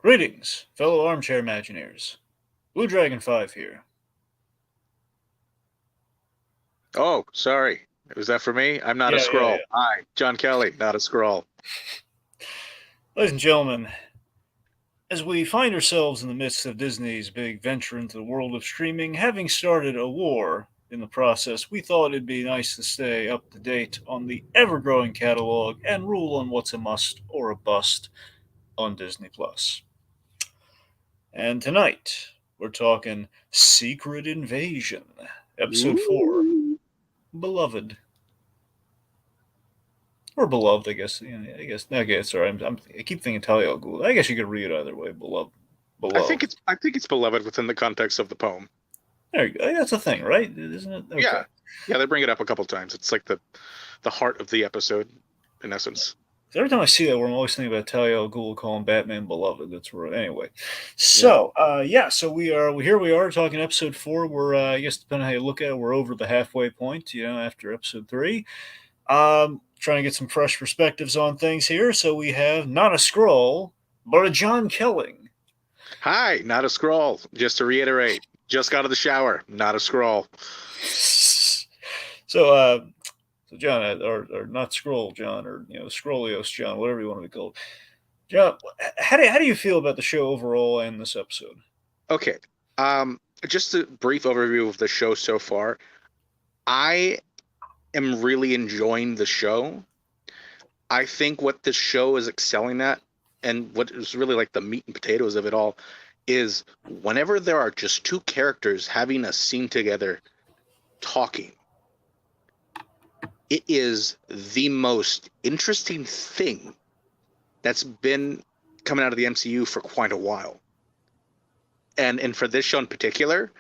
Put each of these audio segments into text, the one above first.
Greetings, fellow armchair Imagineers. Blue Dragon 5 here. Oh, sorry. Was that for me? I'm not a Yeah. Skrull. Hi, Jon Kelling, not a Skrull. Ladies and gentlemen, as we find ourselves in the midst of Disney's big venture into the world of streaming, having started a war in the process, we thought it'd be nice to stay up to date on the ever growing catalog and rule on what's a must or a bust on Disney Plus. And tonight, we're talking Secret Invasion, Episode 4, Ooh. Beloved. Or beloved, I guess. I guess. Sorry, I keep thinking Talia al Ghul. I guess you could read it either way. Beloved, beloved. I think it's beloved within the context of the poem. There you go. That's a thing, right? Isn't it? Okay. Yeah. Yeah, they bring it up a couple times. It's like the heart of the episode, in essence. So every time I see that, I'm always thinking about Talia al Ghul calling Batman beloved. That's where. Anyway, Yeah. so yeah, so here we are talking episode 4. We're I guess depending on how you look at it, we're over the halfway point. After episode 3. Trying to get some fresh perspectives on things here. So we have not a Skrull, but a Jon Kelling. Hi, not a Skrull. Just to reiterate, just got out of the shower, not a Skrull. So John, or not Skrull John, or Skrullios John, whatever you want to be called. John, how do you feel about the show overall and this episode? Okay. Just a brief overview of the show so far. I am really enjoying the show. I think what this show is excelling at, and what is really like the meat and potatoes of it all, is whenever there are just two characters having a scene together talking, it is the most interesting thing that's been coming out of the MCU for quite a while. And for this show in particular,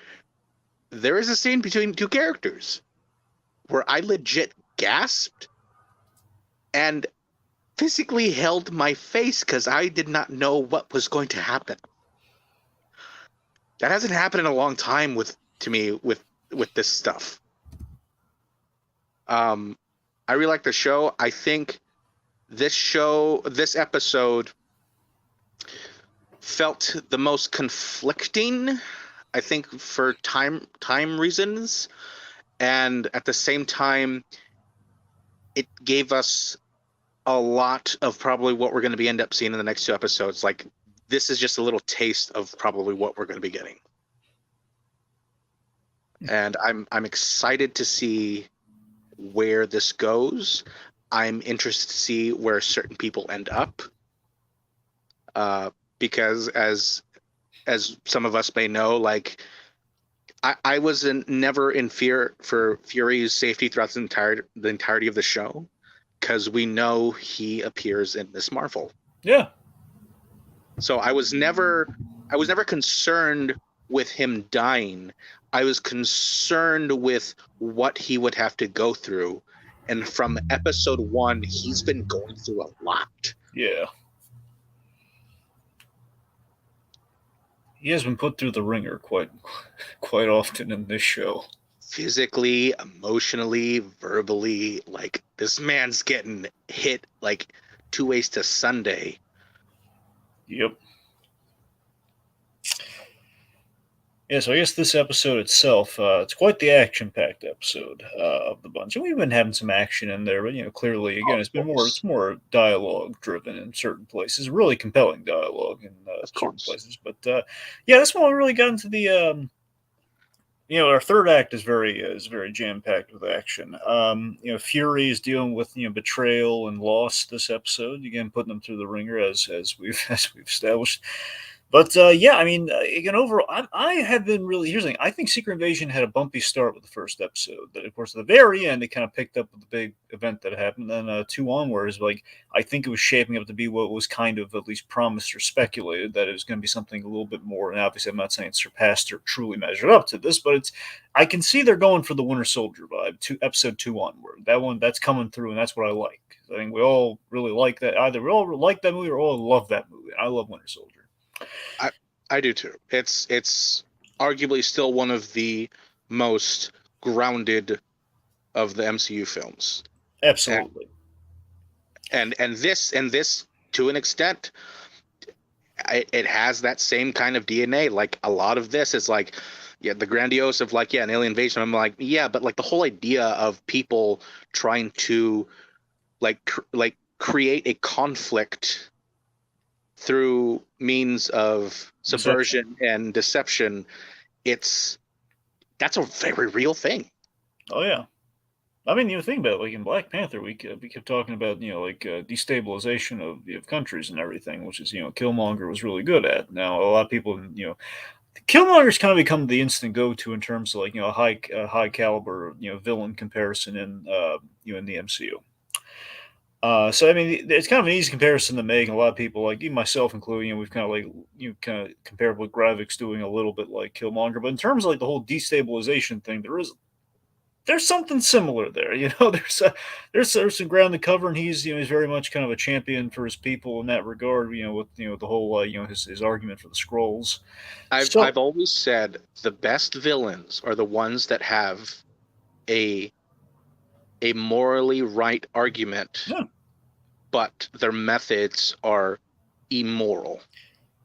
there is a scene between two characters where I legit gasped and physically held my face because I did not know what was going to happen. That hasn't happened in a long time with this stuff. I really like the show. I think this episode felt the most conflicting, I think, for time reasons, and at the same time it gave us a lot of probably what we're going to end up seeing in the next two episodes. Like, this is just a little taste of probably what we're going to be getting, and I'm excited to see where this goes. I'm interested to see where certain people end up, because as some of us may know, like, I was never in fear for Fury's safety throughout the entirety of the show, because we know he appears in Miss Marvel. Yeah. So I was never concerned with him dying. I was concerned with what he would have to go through. And from episode 1, he's been going through a lot. Yeah. He has been put through the ringer quite often in this show. Physically, emotionally, verbally, like, this man's getting hit like 2 ways to Sunday. Yep. Yeah, so I guess this episode itself, it's quite the action-packed episode of the bunch, and we've been having some action in there, but clearly, again, it's more dialogue-driven in certain places, really compelling dialogue in certain places. But yeah, this one we really got into the our third act is very jam packed with action. Fury is dealing with betrayal and loss this episode. Again, putting them through the ringer as we've established. But yeah, I mean, again, overall, I have been really. Here's the thing: I think Secret Invasion had a bumpy start with the first episode. That, of course, at the very end, it kind of picked up with the big event that happened. And then two onwards, like, I think it was shaping up to be what was kind of at least promised or speculated, that it was going to be something a little bit more. And obviously, I'm not saying it surpassed or truly measured up to this, but I can see they're going for the Winter Soldier vibe. Episode 2 onward, that's coming through, and that's what I like. I think we all really like that. Either we all like that movie or all love that movie. I love Winter Soldier. I do too. It's arguably still one of the most grounded of the MCU films. Absolutely. And this to an extent, it has that same kind of DNA. Like a lot of this is like, yeah, the grandiose of like, yeah, an alien invasion. I'm like, yeah, but like the whole idea of people trying to like create a conflict through means of Deception. subversion and deception, it's that's a very real thing. Oh yeah. I mean, you think about it, like in Black Panther, we kept talking about destabilization of countries and everything, which is Killmonger was really good at. Now a lot of people Killmonger's kind of become the instant go to in terms of like a high caliber villain comparison in in the MCU. So I mean, it's kind of an easy comparison to make. And a lot of people, like even myself including, we've kind of like kind of compared what Gravik's doing a little bit like Killmonger. But in terms of like the whole destabilization thing, there's something similar there. There's some ground to cover, and he's very much kind of a champion for his people in that regard. With the whole his argument for the scrolls. So I've always said the best villains are the ones that have a a morally right argument, yeah, but their methods are immoral.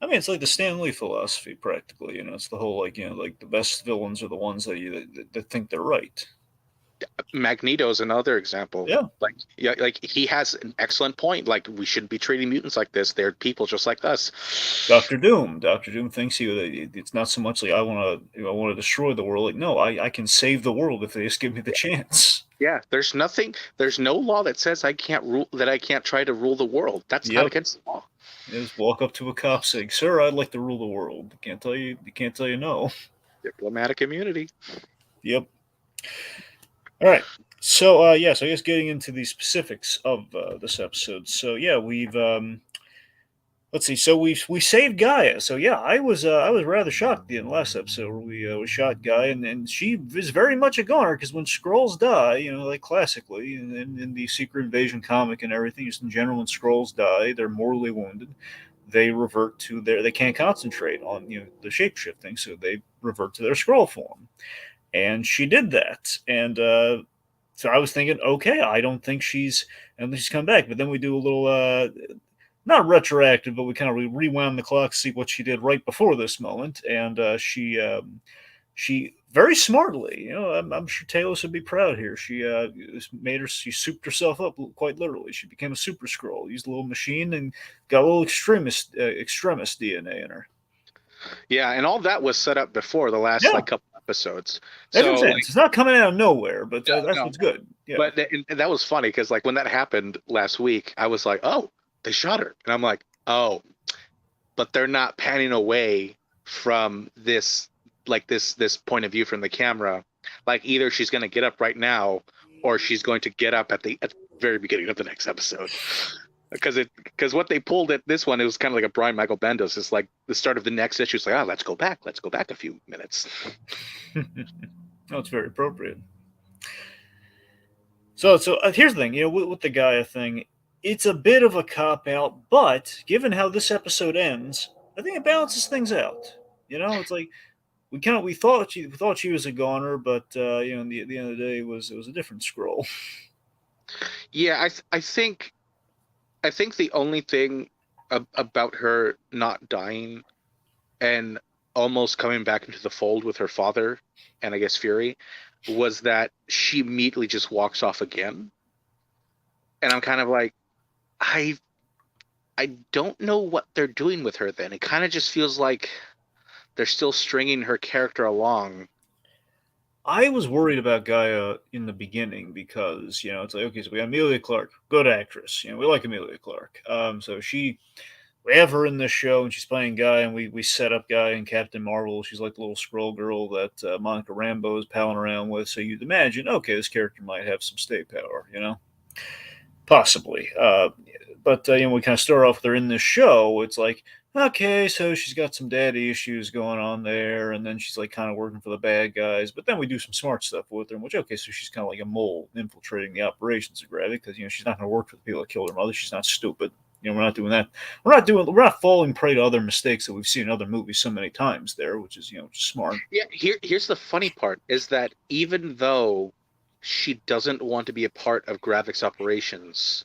I mean it's like the Stan Lee philosophy practically. It's the whole like the best villains are the ones that think they're right. Magneto's another example. Yeah. Like yeah, like he has an excellent point. Like we shouldn't be treating mutants like this. They're people just like us. Doctor Doom. Doctor Doom thinks it's not so much like I want to destroy the world. Like no, I can save the world if they just give me the chance. Yeah, there's nothing. There's no law that says I can't rule that I can't try to rule the world. That's not Yep. against the law. Just walk up to a cop saying, "Sir, I'd like to rule the world." Can't tell you no. Diplomatic immunity. Yep. All right. So yeah, so I guess getting into the specifics of this episode. So yeah, we've let's see. So we saved Gaia. So yeah, I was rather shocked in the last episode where we shot Gaia, and she is very much a goner because when Skrulls die, like classically in the Secret Invasion comic and everything, just in general, when Skrulls die, they're mortally wounded. They revert to they can't concentrate on the shapeshifting, so they revert to their Skrull form. And she did that, and so I was thinking, okay, I don't think and she's come back. But then we do a little not retroactive, but we kind of rewound the clock to see what she did right before this moment, and she very smartly, I'm sure Talos would be proud here. She souped herself up quite literally. She became a super scroll, used a little machine, and got a little extremist DNA in her. Yeah, and all that was set up before the last Yeah, like couple episodes. that's what I'm So saying. like, It's not coming out of nowhere, but no, that's no. what's good. Yeah, But and that was funny because like when that happened last week, I was like, oh, they shot her, and I'm like, oh, but they're not panning away from this point of view from the camera. Like either she's going to get up right now, or she's going to get up at the very beginning of the next episode. Because what they pulled at this one, it was kind of like a Brian Michael Bendis. It's like the start of the next issue. It's like, oh, let's go back a few minutes. no, it's very appropriate. So here's the thing, with the Gaia thing, it's a bit of a cop out, but given how this episode ends, I think it balances things out. It's like we thought she was a goner, but at the end of the day, it was a different scroll. Yeah, I think the only thing about her not dying and almost coming back into the fold with her father and I guess Fury was that she immediately just walks off again. And I'm kind of like, I I don't know what they're doing with her then. It kind of just feels like they're still stringing her character along. I was worried about Gaia in the beginning because it's like, okay, so we got Amelia Clark, good actress. We like Amelia Clark. So we have her in this show, and she's playing Guy, and we set up Guy and Captain Marvel. She's like the little scroll girl that Monica Rambeau is palling around with. So you'd imagine, okay, this character might have some stay power, possibly. But we kind of start off with her in this show. It's like, okay, so she's got some daddy issues going on there, and then she's like kind of working for the bad guys. But then we do some smart stuff with her, which okay, so she's kind of like a mole infiltrating the operations of Gravity because she's not going to work for the people that killed her mother. She's not stupid. We're not doing that. We're not falling prey to other mistakes that we've seen in other movies so many times there, which is smart. Yeah, here's the funny part is that even though she doesn't want to be a part of Gravik's operations,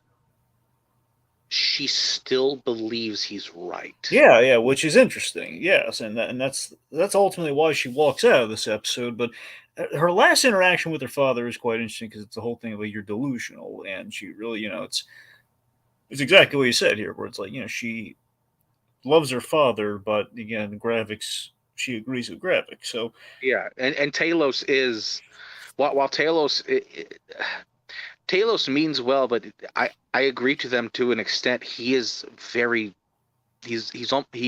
she still believes he's right. Yeah, which is interesting. Yes, and that's ultimately why she walks out of this episode. But her last interaction with her father is quite interesting because it's the whole thing of like you're delusional, and she really, it's exactly what you said here, where it's like she loves her father, but again, graphics she agrees with graphics. So Yeah, and Talos is while Talos means well, but I agree to them to an extent. He is very he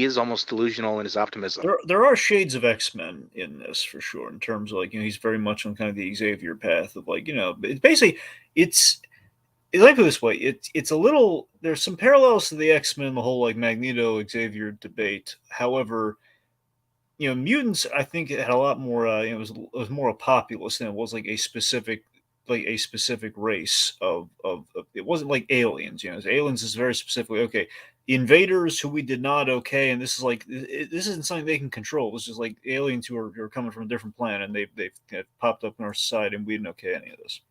is almost delusional in his optimism. there are shades of X-Men in this for sure, in terms of like he's very much on kind of the Xavier path of like it's basically it's let me put it this way, it's a little there's some parallels to the X-Men, the whole like Magneto Xavier debate. However, mutants I think it had a lot more. It was more a populace than it was like a specific race of it wasn't like aliens. Aliens is very specifically okay. Invaders who we did not okay, and this is like this isn't something they can control. This is like aliens who are coming from a different planet, and they've popped up in our society, and we didn't okay any of this.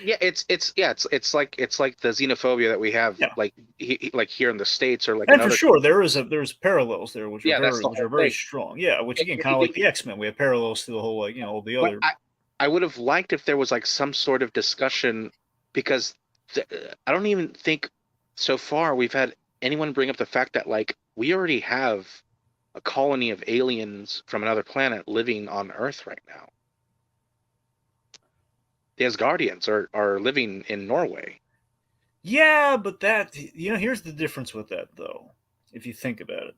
Yeah, it's like the xenophobia that we have Yeah, like here in the States or like in and for other. sure there's parallels there Yeah, that's the which are whole very thing. strong. Yeah, which again kind of like the X Men, we have parallels to the whole like all the But other. I would have liked if there was like some sort of discussion because I don't even think so far we've had anyone bring up the fact that like we already have a colony of aliens from another planet living on Earth right now. The Asgardians are living in Norway. Yeah, but here's the difference with that though. If you think about it,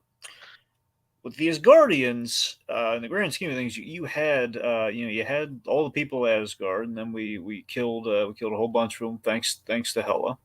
with the Asgardians, in the grand scheme of things, you had all the people of Asgard, and then we killed a whole bunch of them thanks to Hela.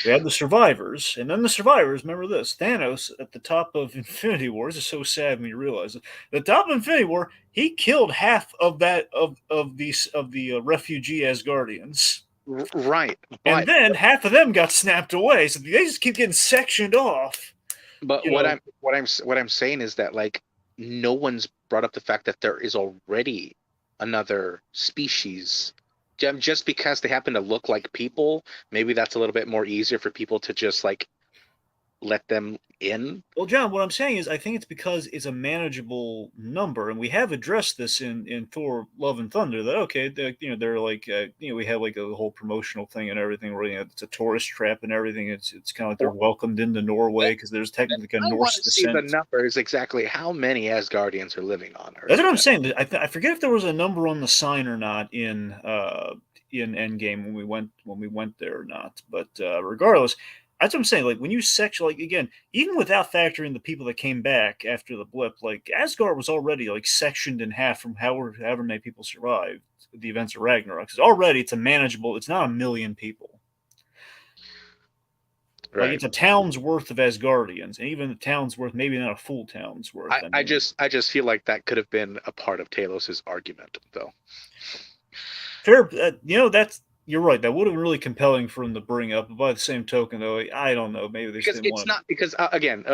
We had the survivors, and then the survivors. Remember this: Thanos at the top of Infinity War. This is so sad when you realize it. At the top of Infinity War, he killed half of that of the refugee Asgardians, Right, and then half of them got snapped away. So they just keep getting sectioned off. but You know, what I'm saying is that like no one's brought up the fact that there is already another species. Just because they happen to look like people, maybe that's a little bit more easier for people to just like let them in. well, John, what I'm saying is, I think it's because it's a manageable number, and we have addressed this in Thor: Love and Thunder. That okay, they're like we have like a whole promotional thing and everything. Where it's a tourist trap and everything. It's kind of like they're welcomed into Norway because there's technically a I want Norse to see the descent. numbers exactly how many Asgardians are living on That's Earth, what I'm Jeff. saying. I forget if there was a number on the sign or not in Endgame when we went there or not. But regardless, that's what I'm saying. Like when you section, like again, even without factoring the people that came back after the blip, like Asgard was already like sectioned in half from however many people survived the events of Ragnarok. It's already it's a manageable. It's not a million people. Like Right. it's a town's worth of Asgardians, and even the town's worth, maybe not a full town's worth. I mean, I just feel like that could have been a part of Talos's argument, though. fair. That's you're right. That would have been really compelling for him to bring up. But by the same token, though, I don't know. Maybe they just Because didn't it's want to. not because again,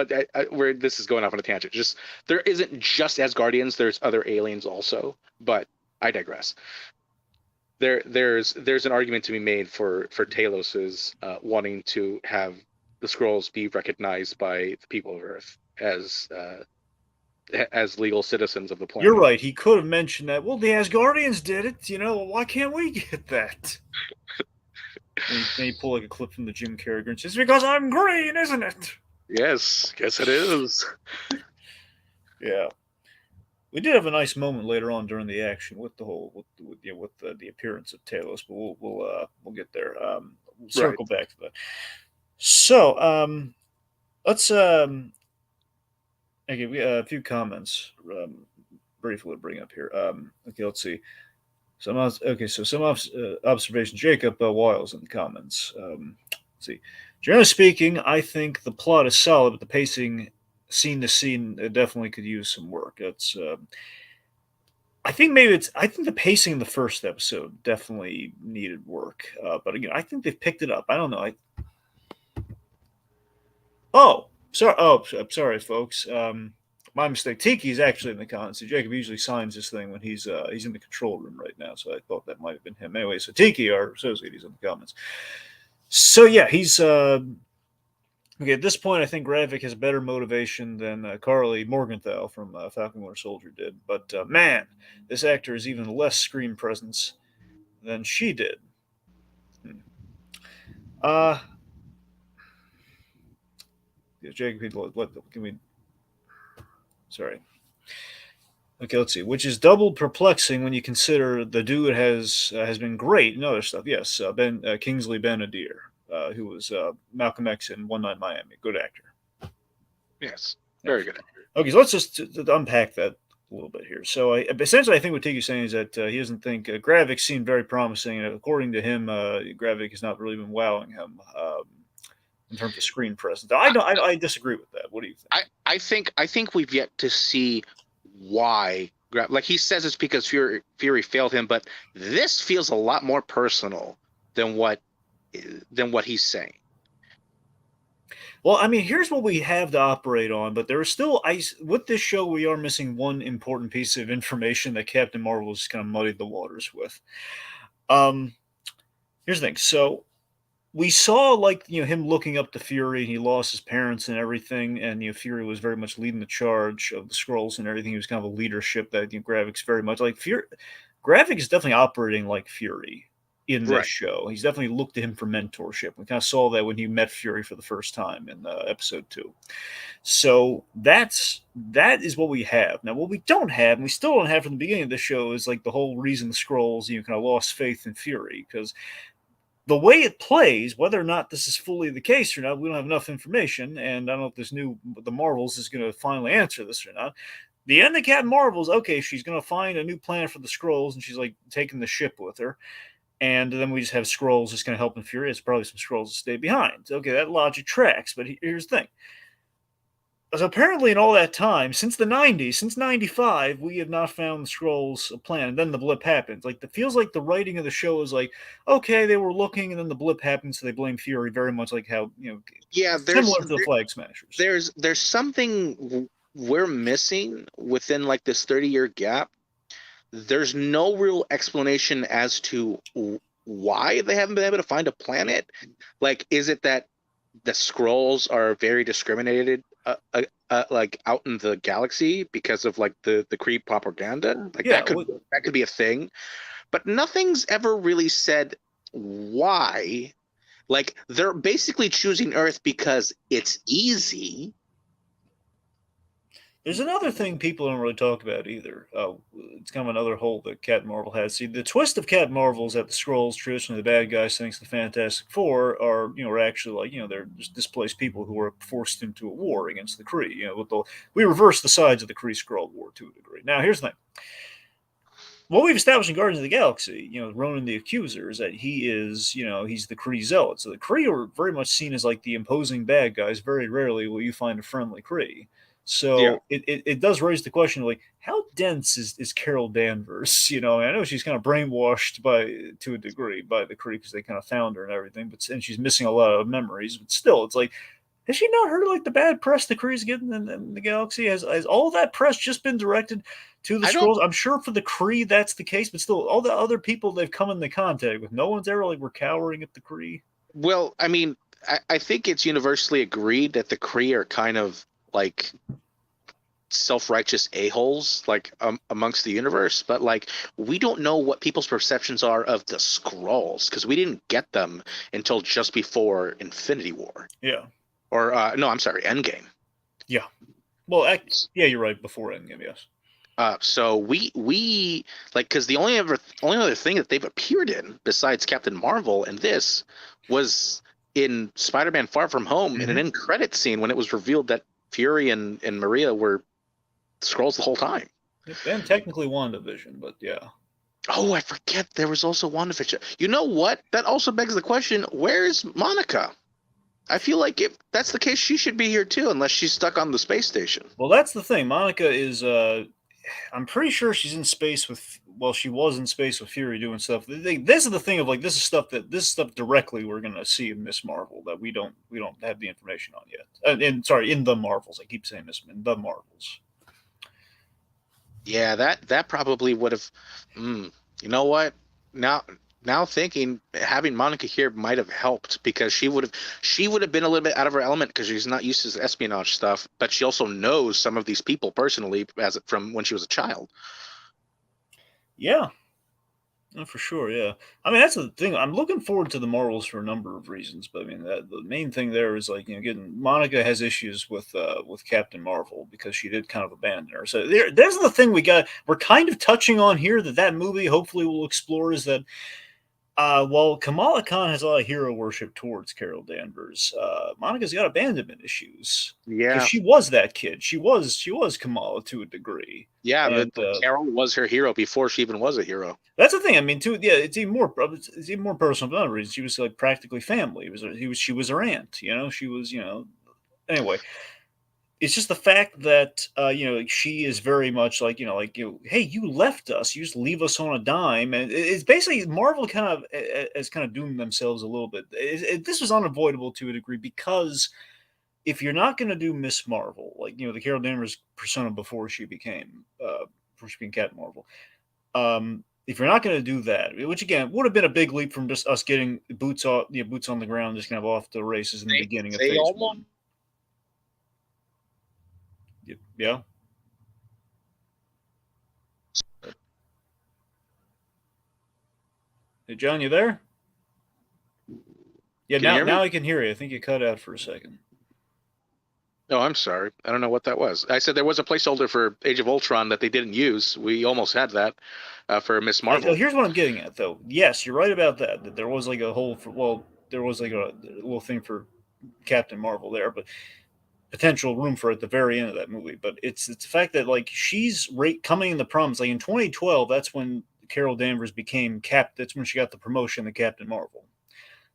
where this is going off on a tangent. Just there isn't just Asgardians. There's other aliens also, but I digress. There's an argument to be made for Talos's wanting to have the Skrulls be recognized by the people of Earth as legal citizens of the You're planet. right. He could have mentioned that. Well, the Asgardians did it. Why can't we get that? Then he pull like a clip from the Jim Carrey Grinch. It's because I'm green, isn't it? Yes, yes, it is. Yeah. We did have a nice moment later on during the action with the whole with the appearance of Talos, but we'll get there. We'll Right, circle back to that. So let's okay. We a few comments briefly to bring up here. Okay, let's see. Some observations. Jacob Wiles in the comments. Let's see. Generally speaking, I think the plot is solid, but the pacing, scene to scene, definitely could use some work. That's. I think maybe it's. I think the pacing in the first episode definitely needed work, but again, I think they've picked it up. I don't know. Oh, sorry. Oh, I'm sorry, folks. My mistake. Tiki's actually in the comments. So Jacob usually signs this thing when he's in the control room right now. So I thought that might have been him. Anyway, so Tiki, our associate, he's in the comments. So yeah, Okay, at this point, I think Gravik has better motivation than Carly Morgenthau from Falcon Winter Soldier did. But man, this actor has even less screen presence than she did. Hmm. Uh, Jacob, can we? Sorry. Okay, let's see. Which is double perplexing when you consider the dude has been great in other stuff. Yes, Ben Kingsley Ben-Adir, who was Malcolm X in One Night Miami. Good actor. Yes, Yeah. very good. Okay, so let's just unpack that a little bit here. So, essentially, I think what Tiki's saying is that he doesn't think Gravik seemed very promising, and according to him, Gravik has not really been wowing him in terms of screen presence. I disagree with that. What do you think? I think we've yet to see why. Like he says, it's because Fury failed him, but this feels a lot more personal than what he's saying. Well, I mean, here's what we have to operate on, but there is still with this show we are missing one important piece of information that Captain Marvel has kind of muddied the waters with. Um, Here's the thing. So we saw him looking up to Fury. He lost his parents and everything, and Fury was very much leading the charge of the Skrulls and everything. He was kind of a leadership that Gravik's very much like. Fury, Gravik is definitely operating like Fury in this Right. show. He's definitely looked to him for mentorship. We kind of saw that when he met Fury for the first time in episode 2. So that is what we have now. What we don't have, and we still don't have from the beginning of the show, is like the whole reason the Skrulls kind of lost faith in Fury, because the way it plays, whether or not this is fully the case or not, we don't have enough information, and I don't know if this new the Marvels is going to finally answer this or not. The end of Captain Marvel's okay. She's going to find a new planet for the Skrulls, and she's like taking the ship with her. And then we just have Skrulls just going to help in Fury. It's probably some Skrulls to stay behind. Okay, that logic tracks. But here's the thing: so apparently, in all that time, since the '90s, since '95, we have not found the Skrulls a plan. And then the blip happens. Like, it feels like the writing of the show is like, okay, they were looking, and then the blip happens, so they blame Fury. Very much like how Yeah, similar to the Flag Smashers. there's something we're missing within like this 30-year gap. There's no real explanation as to why they haven't been able to find a planet. Like, is it that the Skrulls are very discriminated, like out in the galaxy because of like the Kree propaganda? Like Yeah, that could be a thing, but nothing's ever really said why. Like they're basically choosing Earth because it's easy. there's another thing people don't really talk about either. It's kind of another hole that Captain Marvel has. See, the twist of Captain Marvel is that the Skrulls, traditionally the bad guys, thanks to the Fantastic Four, are actually they're just displaced people who were forced into a war against the Kree. We reverse the sides of the Kree Skrull war to a degree. Now, here's the thing: what we've established in Guardians of the Galaxy, Ronan the Accuser, is that he is, he's the Kree zealot. So the Kree are very much seen as like the imposing bad guys. Very rarely will you find a friendly Kree. Yeah. So it does raise the question of like, how dense is Carol Danvers? I know she's kind of brainwashed to a degree by the Kree because they kind of found her and everything, and she's missing a lot of memories. But still, it's like, has she not heard like the bad press the Kree's getting in the galaxy? Has all that press just been directed to the I don't. Skrulls? I'm sure for the Kree that's the case, but still, all the other people they've come into contact with, no one's ever like we're cowering at the Kree. Well, I mean, I think it's universally agreed that the Kree are kind of like self-righteous a-holes like amongst the universe, but like we don't know what people's perceptions are of the Skrulls because we didn't get them until just before Infinity War, Yeah, or no, I'm sorry, Endgame. yeah. Well, yeah, you're right. Before Endgame, yes. So we like, because the only other thing that they've appeared in besides Captain Marvel and this was in Spider-Man Far From Home in an end credit scene when it was revealed that Fury and Maria were Skrulls the whole time. And technically WandaVision, but yeah. Oh, I forget there was also WandaVision. You know what? That also begs the question: where's Monica? I feel like if that's the case, she should be here too, unless she's stuck on the space station. Well, that's the thing. Monica is. I'm pretty sure she's in space with. Well, she was in space with Fury doing stuff. This is the thing of like this is stuff directly we're gonna see in Miss Marvel that we don't have the information on yet. And sorry, in the Marvels. I keep saying Miss in the Marvels. Yeah, that probably would have. You know what? Now now thinking having Monica here might have helped because she would have been a little bit out of her element because she's not used to this espionage stuff, but she also knows some of these people personally as from when she was a child. Yeah, for sure. Yeah, I mean that's the thing. I'm looking forward to the Marvels for a number of reasons, but I mean the main thing there is like getting Monica has issues with Captain Marvel because she did kind of abandon her. So there's the thing we're kind of touching on here that movie hopefully will explore is that while Kamala Khan has a lot of hero worship towards Carol Danvers, Monica's got abandonment issues because Yeah, she was that kid. She was Kamala to a degree, yeah, and but Carol was her hero before she even was a hero. that's the thing. I mean, too, yeah, it's even more personal for other reasons. She was like practically family. She was her aunt. She was anyway. It's just the fact that like she is very much like hey, you left us, you just leave us on a dime, and it's basically Marvel kind of has kind of doomed themselves a little bit. This was unavoidable to a degree because if you're not going to do Miss Marvel, like the Carol Danvers persona before she became Captain Marvel, if you're not going to do that, which again would have been a big leap from just us getting boots on the ground, just kind of off the races in the beginning of They Phase almost One. Yeah. Hey, John, you there? Yeah, can you now hear me? now I can hear you. I think you cut out for a second. Oh, I'm sorry. I don't know what that was. I said there was a placeholder for Age of Ultron that they didn't use. We almost had that for Miss Marvel. Here's what I'm getting at, though. Yes, you're right about that. That there was like a whole there was like a little thing for Captain Marvel there, but potential room for at the very end of that movie. But it's the fact that like she's coming in the promise. Like in 2012, that's when Carol Danvers became Cap. That's when she got the promotion to Captain Marvel.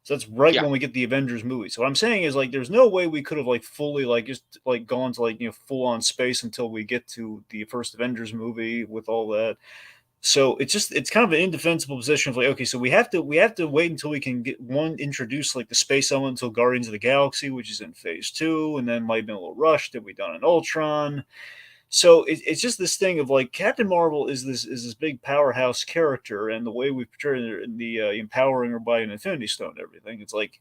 So that's right Yeah, when we get the Avengers movie. So what I'm saying is like there's no way we could have like fully like just like gone to like full on space until we get to the first Avengers movie with all that. So it's kind of an indefensible position of like okay, so we have to wait until we can get one introduce like the space element until Guardians of the Galaxy, which is in Phase 2, and then might have been a little rushed that we done in Ultron. So it's just this thing of like Captain Marvel is this big powerhouse character, and the way we portray the empowering her by an Infinity Stone and everything, it's like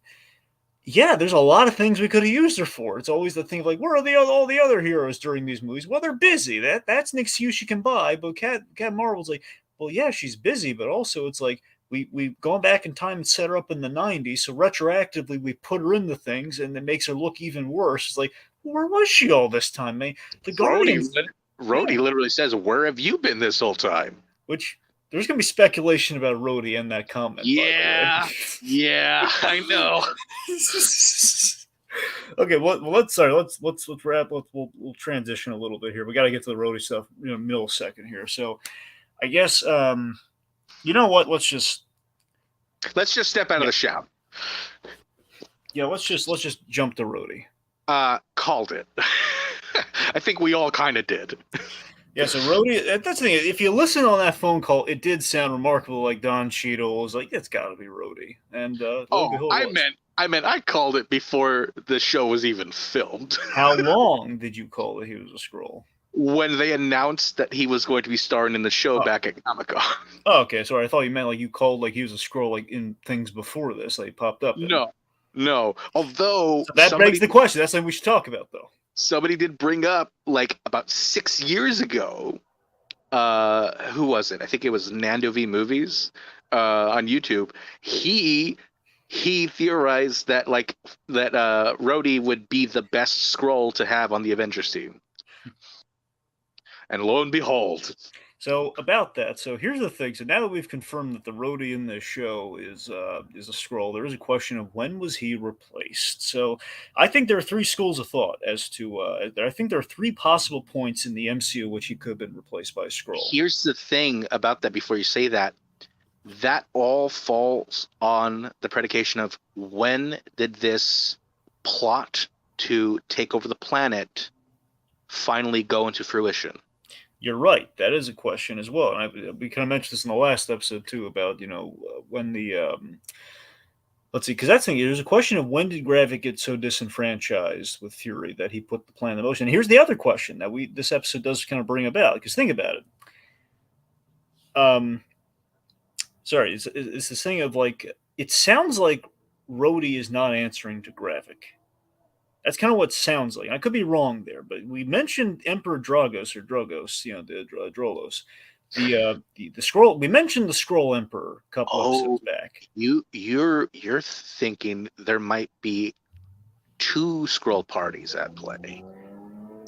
yeah, there's a lot of things we could have used her for. It's always the thing of like, where are all the other heroes during these movies? Well, they're busy. That's an excuse you can buy. But Cat Marvel's like, well, yeah, she's busy, but also it's like we've gone back in time and set her up in the '90s, so retroactively we put her in the things, and it makes her look even worse. It's like, where was she all this time, man? The Rhodey. Guardians, Rhodey yeah, literally says, "Where have you been this whole time?" which there's gonna be speculation about Rhodey in that comment, by the way. Yeah, yeah, I know. Okay, well, let's wrap. We'll transition a little bit here. We got to get to the roadie stuff, middle second here. So I guess you know what? Let's just step out of Yeah, the shout. let's just jump to roadie. Called it. I think we all kind of did. Yeah, so roadie. That's the thing. If you listen on that phone call, it did sound remarkable. Like Don Cheadle was like, "It's got to be roadie," and lo and Oh, behold, it I was. meant, I meant, I called it before the show was even filmed. How long did you call that he was a scroll? When they announced that he was going to be starring in the show Oh, back at Comic Con. oh, okay. Sorry, I thought you meant like you called like he was a scroll like in things before this that he popped up in. No, no. Although So that begs the question. That's something we should talk about, though. somebody did bring up like about 6 years ago. Who was it? I think it was Nando V Movies on YouTube. He theorized that Rhodey would be the best scroll to have on the Avengers team. And lo and behold, So about that, so here's the thing. So now that we've confirmed that the roadie in this show is a scroll, there is a question of when was he replaced. So I think there are three schools of thought as to. I think there are three possible points in the MCU which he could have been replaced by a scroll. here's the thing about that before you say that. That all falls on the predication of when did this plot to take over the planet finally go into fruition? You're right. That is a question as well. And we kind of mentioned this in the last episode too about when the let's see, because that's the thing. There's a question of when did Gravik get so disenfranchised with Fury that he put the plan in motion. And here's the other question that this episode does kind of bring about. Because think about it. Um, Sorry, it's this thing of like it sounds like Rhodey is not answering to Gravik. That's kind of what it sounds like. I could be wrong there, but we mentioned Emperor Dragos or Drogos, the Drolos, the scroll. We mentioned the Skrull Emperor a couple Oh, episodes back. you're thinking there might be two scroll parties at play.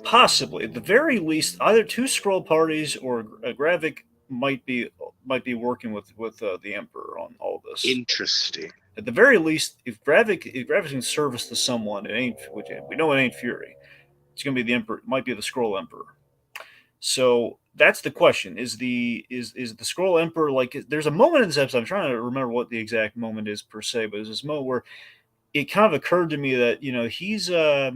Possibly, at the very least, either two Skrull parties or Gravik might be working with the Emperor on all this. Interesting. At the very least, if Gravik can service to someone, it ain't which we know it ain't Fury. It's gonna be the Emperor. It might be the Skrull Emperor. So that's the question: is the Skrull Emperor like? There's a moment in this episode. I'm trying to remember what the exact moment is per se, but there's this moment where it kind of occurred to me that he's I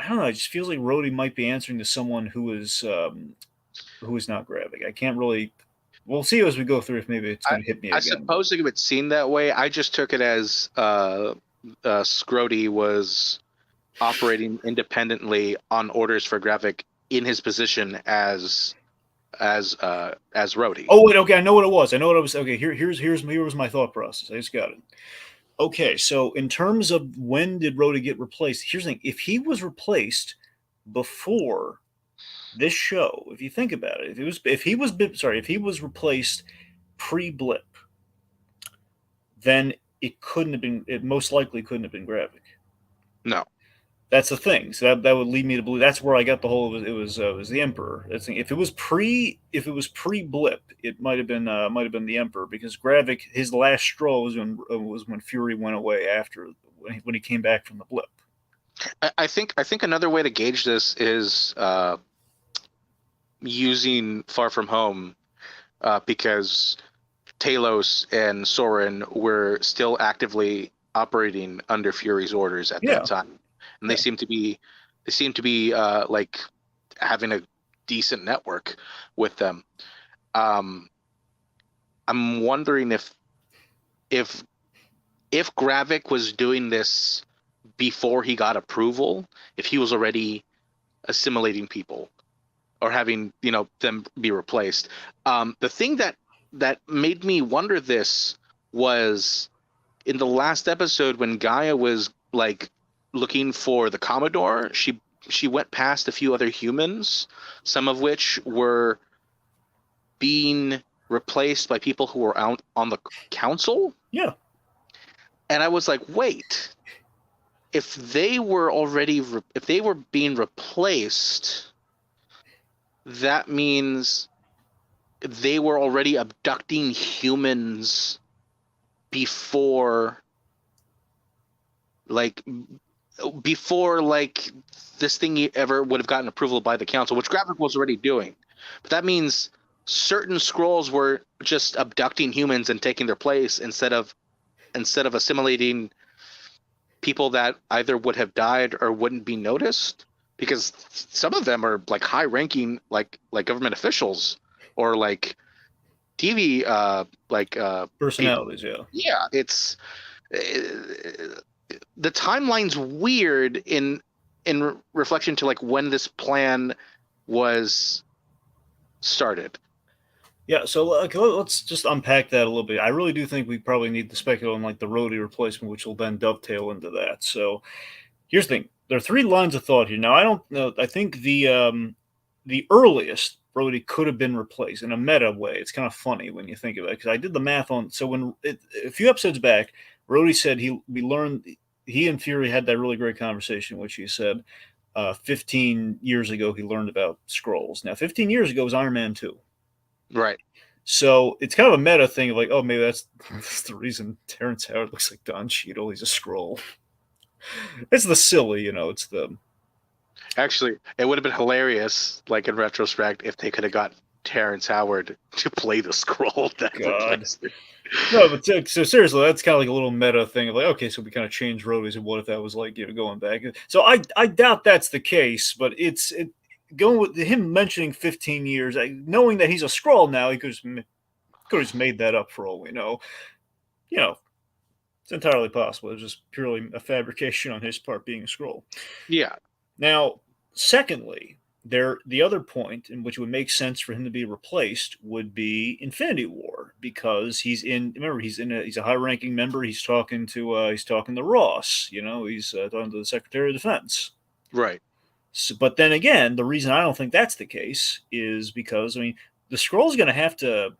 don't know. It just feels like Rhodey might be answering to someone who is not Gravik. I can't really. We'll see as we go through if maybe it's I, going to hit me I again. suppose if it's seen that way, I just took it as Scrody was operating independently on orders for Graphic in his position as Rhodey. Oh wait, okay, I know what it was. I know what I was. Okay, here was my thought process. I just got it. Okay, so in terms of when did Rhoda get replaced, here's the thing: if he was replaced before this show, if you think about it, if he was replaced pre-blip, then it couldn't have been. It most likely couldn't have been Gravik. No. That's the thing. So that would lead me to believe that's where I got the whole. It was the Emperor. If it was pre blip, it might have been the Emperor because Gravik his last straw was when Fury went away after when he came back from the blip. I think another way to gauge this is using Far From Home because Talos and Soren were still actively operating under Fury's orders at that Yeah, time, and yeah. they seem to be like having a decent network with them. Um, I'm wondering if if Gravik was doing this before he got approval, if he was already assimilating people or having them be replaced. The thing that made me wonder this was in the last episode when Gaia was like looking for the Commodore. She went past a few other humans, some of which were being replaced by people who were out on the council. Yeah. And I was like, wait, if they were being replaced, that means they were already abducting humans before like this thing ever would have gotten approval by the council, which Graphic was already doing. But that means certain scrolls were just abducting humans and taking their place instead of assimilating people that either would have died or wouldn't be noticed, because some of them are like high ranking like government officials or like TV people. Personalities. Yeah. Yeah, it's uh, the timeline's weird in reflection to like when this plan was started. Yeah, so okay, let's just unpack that a little bit. I really do think we probably need to speculate on like the Rhodey replacement, which will then dovetail into that. So here's the thing: there are three lines of thought here. Now I don't know. I think the earliest Rhodey could have been replaced in a meta way. It's kind of funny when you think of it because I did the math on. So a few episodes back, Rhodey said we learned he and Fury had that really great conversation, which he said 15 years ago he learned about scrolls. Now 15 years ago was Iron Man 2. Right. So it's kind of a meta thing of like, oh, maybe that's the reason Terrence Howard looks like Don Cheadle. He's a Skrull. It's the silly, it's the Actually, it would have been hilarious, like in retrospect, if they could have got Terrence Howard to play the scroll that God. replaced it. No, but so seriously, that's kind of like a little meta thing of like, okay, so we kind of changed Rhodey's, and what if that was like going back? So I doubt that's the case, but going with him mentioning 15 years, knowing that he's a Skrull now, he could have just made that up for all we know. It's entirely possible. It's just purely a fabrication on his part being a Skrull. Yeah. Now, secondly, the other point in which it would make sense for him to be replaced would be Infinity War, because he's a high ranking member. He's talking to Ross. He's talking to the Secretary of Defense. Right. So, but then again, the reason I don't think that's the case is because, I mean, the Skrull's gonna have to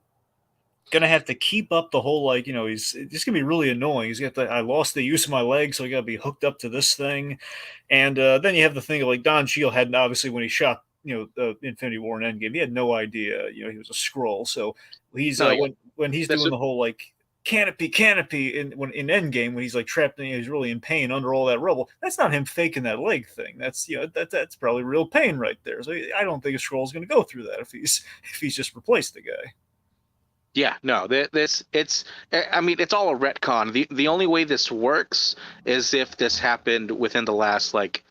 keep up the whole, like, he's just gonna be really annoying. He's got I lost the use of my leg, so I gotta be hooked up to this thing. And then you have the thing of, like, Don Cheadle had, obviously, when he shot Infinity War and Endgame, he had no idea he was a Skrull. So he's No, yeah. when he's That's doing the whole, like, canopy in Endgame, when he's like trapped in, he's really in pain under all that rubble. That's not him faking that leg thing. That's probably real pain right there. So I don't think a Skrull's going to go through that if he's just replaced the guy. Yeah, no, I mean, it's all a retcon. The only way this works is if this happened within the last like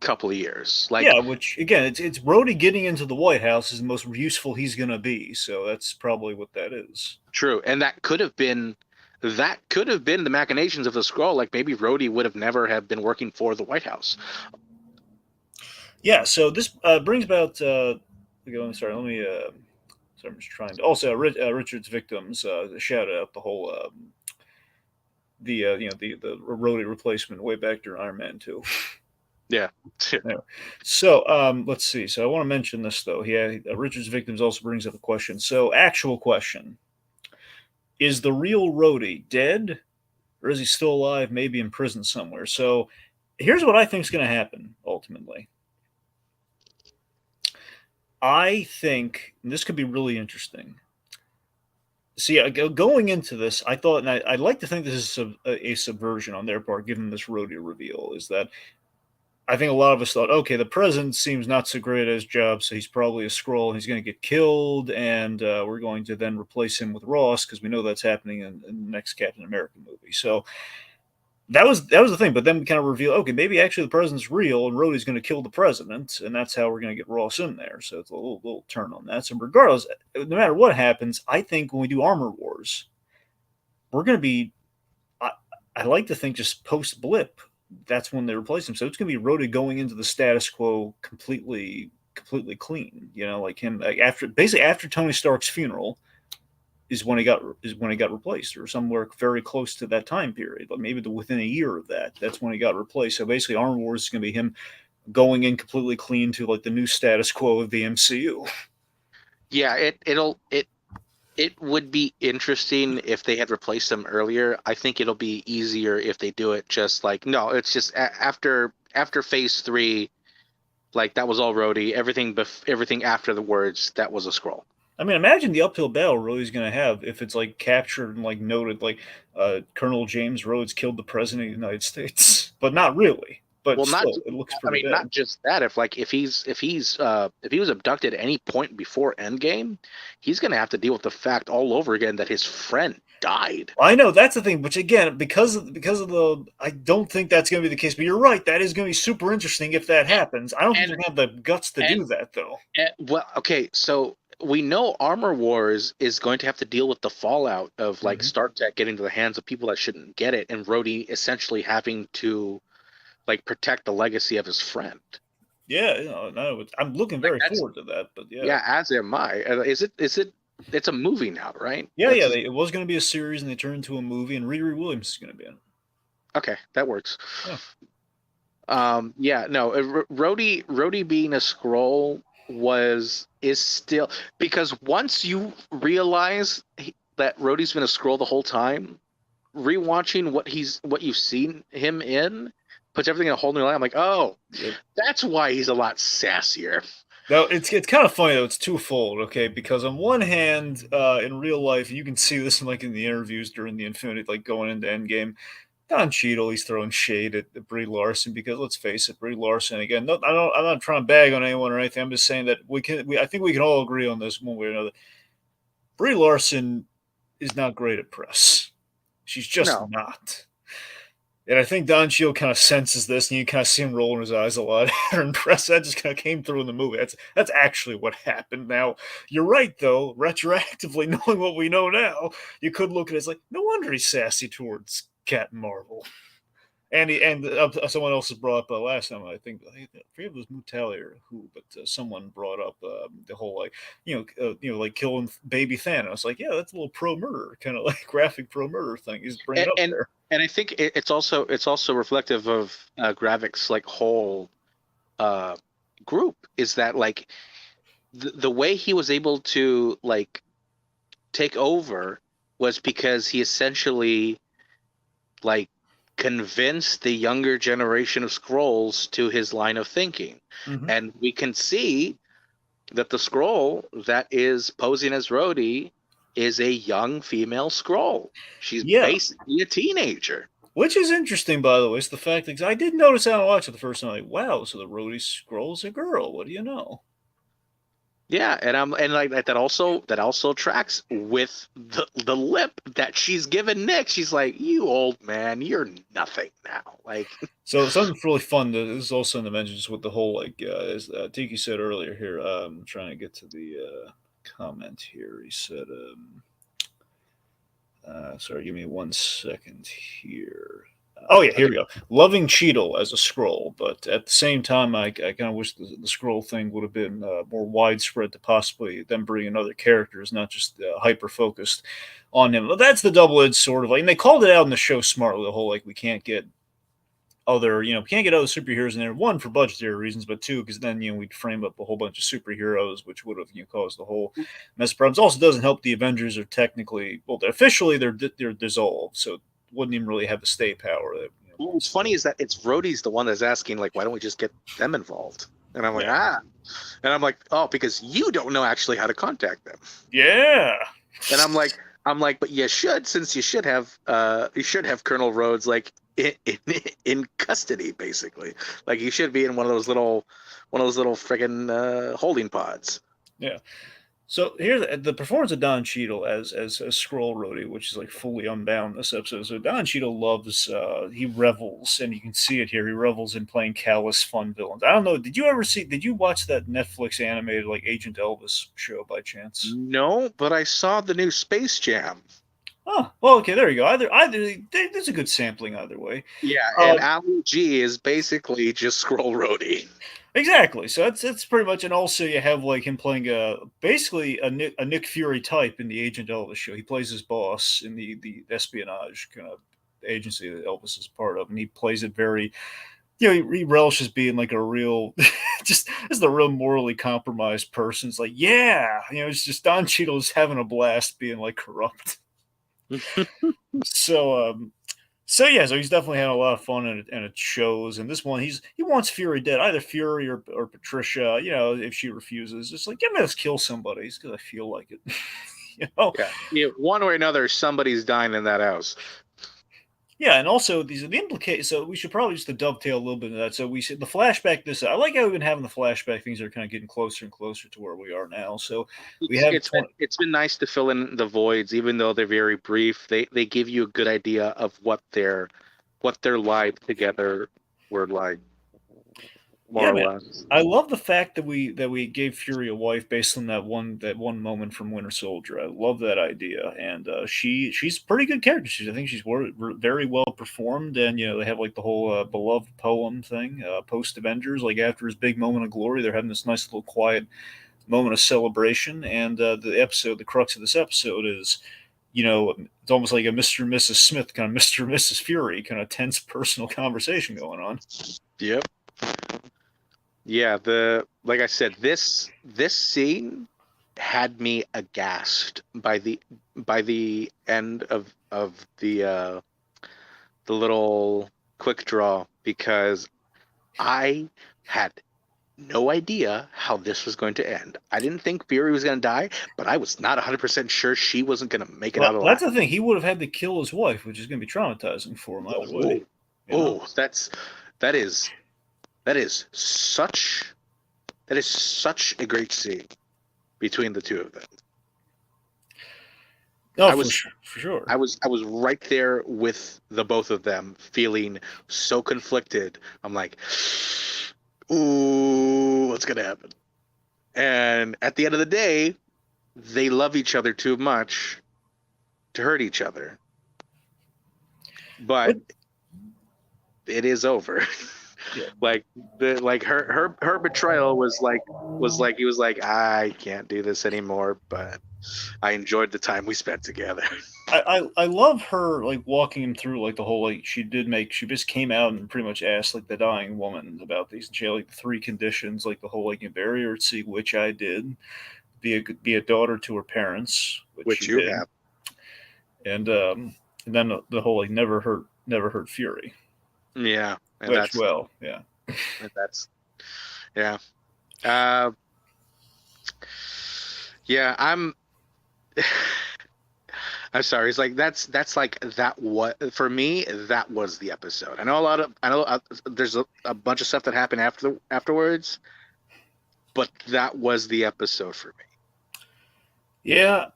couple of years. Like, Yeah, which again, it's Rhodey getting into the White House is the most useful he's going to be. So that's probably what that is. true, and that could have been the machinations of the Skrull. Like maybe Rhodey would have never have been working for the White House. Yeah. So this brings about. Sorry, let me. Sorry, I'm just trying to. Also, Richard's victims. Shout out the whole. The Rhodey replacement way back during Iron Man 2. Yeah. Anyway, so let's see. So I want to mention this though. Yeah, Richard's victims also brings up a question. So, actual question: is the real Rhodey dead, or is he still alive? Maybe in prison somewhere. So, here's what I think is going to happen ultimately. I think and this could be really interesting. See, going into this, I thought, and I'd like to think this is a subversion on their part, given this Rhodey reveal, is that I think a lot of us thought, okay, the president seems not so great at his job, so he's probably a Skrull and he's going to get killed, and we're going to then replace him with Ross because we know that's happening in the next Captain America movie. So that was the thing, but then we kind of reveal, okay, maybe actually the president's real and Rhodey's going to kill the president, and that's how we're going to get Ross in there. So it's a little turn on that. So regardless, no matter what happens, I think when we do Armor Wars, we're going to be. I like to think just post blip, that's when they replace him. So it's going to be Rhodey going into the status quo completely clean. Like him, like after Tony Stark's funeral is when he got replaced, or somewhere very close to that time period, but maybe within a year of that. That's when he got replaced. So basically, Armor Wars is going to be him going in completely clean to like the new status quo of the MCU. Yeah, it would be interesting if they had replaced them earlier. I think it'll be easier if they do it just like no, it's just after phase 3, like that was all Rhodey. Everything after the words, that was a Skrull. I mean, imagine the uphill battle Rhodey's going to have if it's like captured and like noted, like Colonel James Rhodes killed the president of the United States, but not really. But Well, not still, it looks I pretty mean, bad. not just that. If he was abducted at any point before Endgame, he's gonna have to deal with the fact all over again that his friend died. I know that's the thing, which again, because of the, I don't think that's going to be the case. But you're right, that is going to be super interesting if that happens. I don't think And they're going to have the guts to and do that though. well, okay, so we know Armor Wars is going to have to deal with the fallout of like Mm-hmm. Stark Tech getting to the hands of people that shouldn't get it, and Rhodey essentially having to like protect the legacy of his friend. Yeah, no, I'm looking Like very that's forward to that. But yeah, yeah, as am I. It's a movie now, right? yeah, it was going to be a series, and they turned into a movie, and Riri Williams is going to be in it. Okay, that works. Yeah. Yeah, no, Rhodey being a Skrull is still, because once you realize that Rhodey's been a Skrull the whole time, rewatching what you've seen him in puts everything in a whole new light. I'm like, oh, Yep. that's why he's a lot sassier. Now it's kind of funny though. It's twofold, okay? Because on one hand, in real life, you can see this in the interviews during the Infinity, like going into Endgame. Don Cheadle, he's throwing shade at Brie Larson because let's face it, Brie Larson again. No, I'm not trying to bag on anyone or anything. I'm just saying that I think we can all agree on this one way or another. Brie Larson is not great at press. She's just No, not. And I think Don Cheadle kind of senses this, and you kind of see him rolling his eyes a lot. And press that just kind of came through in the movie. That's actually what happened. Now you're right, though. Retroactively, knowing what we know now, you could look at it as like, no wonder he's sassy towards Captain Marvel. Someone else has brought up last time. I forget if it was Mutali or who, but someone brought up the whole like like killing baby Thanos. Like, yeah, that's a little pro murder kind of like graphic pro murder thing. He's bringing and up and, there. and I think it's also reflective of Gravik's like whole uh, group, is that like the way he was able to like take over was because he essentially like convinced the younger generation of Skrulls to his line of thinking. Hmm. And we can see that the Skrull that is posing as Rhodey is a young female Skrull. She's Yeah, basically a teenager. which is interesting, by the way. Is the fact that I did notice that I watched it the first time. Like, wow, so the Rhodey Scroll's a girl. What do you know? Yeah, and like that also tracks with the lip that she's given Nick. She's like, "You old man, you're nothing now." Like, So something really fun. This is also in the mentions with the whole like as Tiki said earlier here. Trying to get to the comment here. He said, "Sorry, give me 1 second here." Oh yeah, here okay, we go. Loving Cheadle as a scroll, but at the same time, I kind of wish the scroll thing would have been more widespread to possibly them bringing other characters, not just hyper focused on him. But that's the double edged sword of like, and they called it out in the show smartly. The whole like we can't get can't get other superheroes in there. One for budgetary reasons, but two because then we'd frame up a whole bunch of superheroes, which would have caused the whole mess of problems. Also, doesn't help the Avengers are technically officially they're dissolved, so wouldn't even really have the stay power that what's funny is that it's Rhodey's the one that's asking, like, why don't we just get them involved? And I'm like, yeah, and I'm like, oh, because you don't know actually how to contact them. yeah. And I'm like, but you should, since you should have Colonel Rhodes like in custody, basically. Like he should be in one of those little friggin' holding pods. Yeah. So here's the performance of Don Cheadle as Skrull Rhodey, which is like fully unbound this episode. So Don Cheadle loves, he revels, and you can see it here. He revels in playing callous, fun villains. I don't know. Did you watch that Netflix animated like Agent Elvis show by chance? No, but I saw the new Space Jam. Oh, well, okay, there you go. There's a good sampling either way. Yeah, and Um, Ali G is basically just Skrull Rhodey. Exactly. So that's pretty much, and also you have like him playing basically a Nick Fury type in the Agent Elvis show. He plays his boss in the espionage kind of agency that Elvis is part of, and he plays it very. He relishes being like a real, just as the real morally compromised person. It's like, yeah, it's just Don Cheadle's having a blast being like corrupt. So so he's definitely had a lot of fun, and it shows. And this one, he wants Fury dead, either Fury or Patricia. If she refuses, just like, let's kill somebody, because I feel like it. you know, Yeah, one way or another, somebody's dying in that house. yeah. And also these are the implications. So we should probably just to dovetail a little bit of that. So we said the flashback. I like how we've been having the flashback. Things are kind of getting closer and closer to where we are now. So we It's have it's been it's been nice to fill in the voids, even though they're very brief. They give you a good idea of what their life together were like, more yeah, or man. less. I love the fact that we gave Fury a wife based on that one moment from Winter Soldier. I love that idea, and she's a pretty good character. I think she's very well performed, and they have like the whole beloved poem thing post Avengers. Like after his big moment of glory, they're having this nice little quiet moment of celebration, and the crux of this episode is. It's almost like a Mr. and Mrs. Smith kind of Mr. and Mrs. Fury kind of tense personal conversation going on. Yep. Yeah, the like I said, this scene had me aghast by the end of the little quick draw, because I had no idea how this was going to end. I didn't think Fury was going to die, but I was not 100% sure she wasn't going to make it Well, out that's alive. the thing. He would have had to kill his wife, which is going to be traumatizing for him either way. Oh, You know. oh, that is that is such that is such a great scene between the two of them. No, I for was sure, for sure. I was right there with the both of them, feeling so conflicted. I'm like, ooh, what's gonna happen? And at the end of the day, they love each other too much to hurt each other. But What it is over. Yeah. Like her betrayal was like he was like, I can't do this anymore, but I enjoyed the time we spent together. I love her like walking him through like the whole like she just came out and pretty much asked like the dying woman about these she had like the three conditions like the whole like bury her at sea, which I did, be a daughter to her parents, which Which she you did, have. and then the whole like never hurt Fury, Yeah. And which that's well yeah. yeah. Uh yeah, I'm sorry. It's like that's like that. What for me? That was the episode. I know there's a bunch of stuff that happened afterwards, but that was the episode for me. Yeah,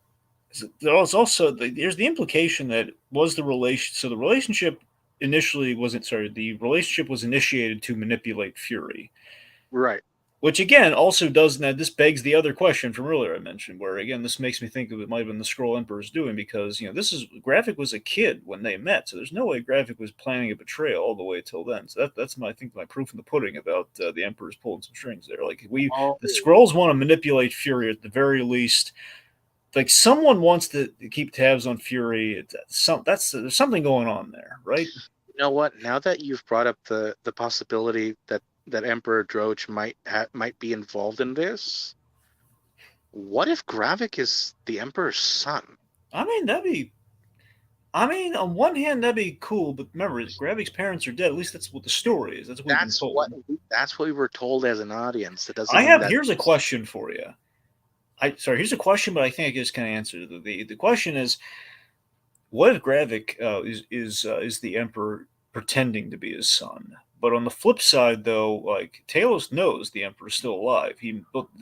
there's also there's the implication that was the relation. So the relationship initially wasn't. Sorry, the relationship was initiated to manipulate Fury, Right. which again also does now. This begs the other question from earlier I mentioned, where again this makes me think of it might have been the Skrull Emperor's doing because this is Graphic was a kid when they met, so there's no way Graphic was planning a betrayal all the way till then. So that's my I think my proof in the pudding about the Emperor's pulling some strings there. Like Oh, the Skrulls want to manipulate Fury at the very least, like someone wants to keep tabs on Fury. There's something going on there, right? you know what? Now that you've brought up the possibility that Emperor Droge might be involved in this, what if Gravik is the Emperor's son? I mean, that'd be. I mean, on one hand, that'd be cool, but remember, Gravik's parents are dead. At least that's what the story is. That's what we've been That's told. what we were told as an audience. That doesn't I mean have that. here's a question for you. Here's a question, but I think I just kind of answered it. The question is, what if Gravik is the Emperor pretending to be his son? But on the flip side, though, like Talos knows the Emperor's still alive.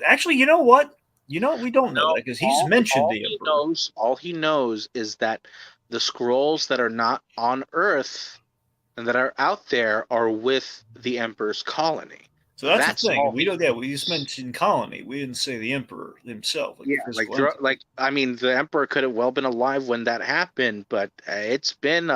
Actually, you know what? We don't know that No, because he's mentioned the Emperor. all he knows is that the scrolls that are not on Earth and that are out there are with the Emperor's colony. So that's the That's thing. all We he don't. Yeah, we just knows. mentioned colony. We didn't say the Emperor himself, like Yeah, the physical entity. like I mean, the Emperor could have well been alive when that happened, but it's been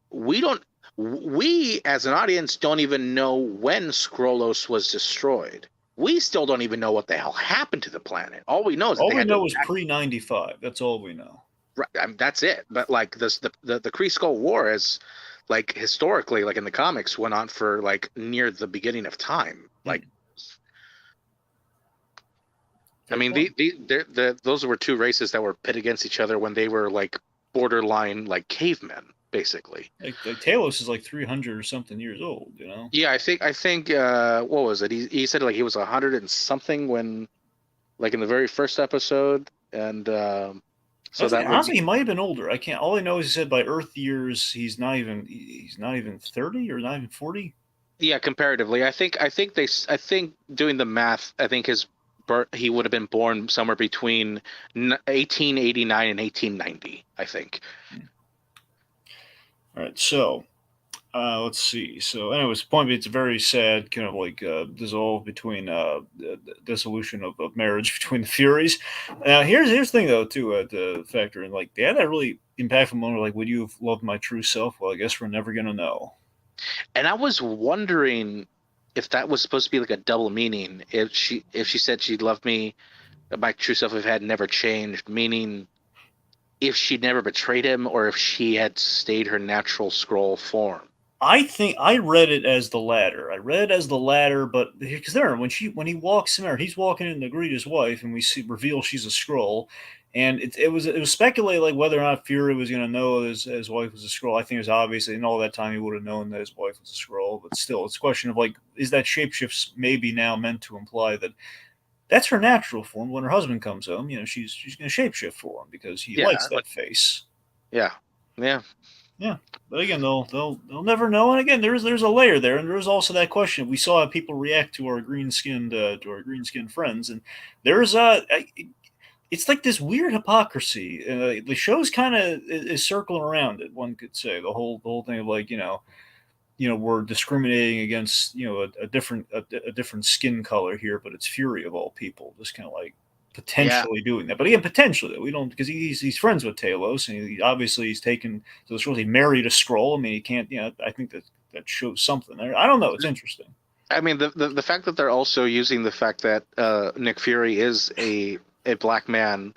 we don't we as an audience don't even know when Skrullos was destroyed. We still don't even know what the hell happened to the planet. All we know is that All they we had to know is attack. pre 95. That's all we know. Right, that's it. But like the Kree Skull War is like historically, like in the comics, went on for like near the beginning of time. Like, I Fair mean, point. those were two races that were pit against each other when they were like borderline like cavemen, basically. Like Talos is like 300 or something years old. Yeah, I think what was it? He said like he was 100 and something when like in the very first episode, and so that would Honestly, be he might have been older. I can't. All I know is he said by Earth years, he's not even 30 or not even 40. yeah, comparatively. I think doing the math, I think his birth he would have been born somewhere between 1889 and 1890, I think. All right, so let's see. So, anyways, point being, it's a very sad kind of like dissolve between the dissolution of marriage between the Furies. Now, here's the thing though, too, to factor in, like they had that really impactful moment. Like, would you have loved my true self? Well, I guess we're never gonna know. And I was wondering if that was supposed to be like a double meaning. If she said she loved me, my true self if had never changed, meaning if she'd never betrayed him or if she had stayed her natural scroll form. I think I read it as the latter. I read it as the latter, but because there, when he walks in there, he's walking in to greet his wife, and we see reveal she's a Skrull, and it was speculated like whether or not Fury was going to know his wife was a Skrull. I think it was obviously in all that time he would have known that his wife was a Skrull, but still, it's a question of like, is that shapeshift maybe now meant to imply that that's her natural form? When her husband comes home, she's going to shapeshift for him because he Yeah, likes that face. yeah, yeah. Yeah, but again, they'll never know. And again, there's a layer there, and there's also that question. We saw how people react to our green skinned friends, and there's it's like this weird hypocrisy. The show's kind of is circling around it. One could say the whole thing of like we're discriminating against a different skin color here, but it's Fury of all people, just kind of like Yeah, potentially doing that. But again, potentially we don't because he's friends with Talos, and obviously he's taken to the Skrulls. He married a Skrull. I mean, he can't. I think that that shows something there. I don't know. It's interesting. I mean, the fact that they're also using the fact that Nick Fury is a black man,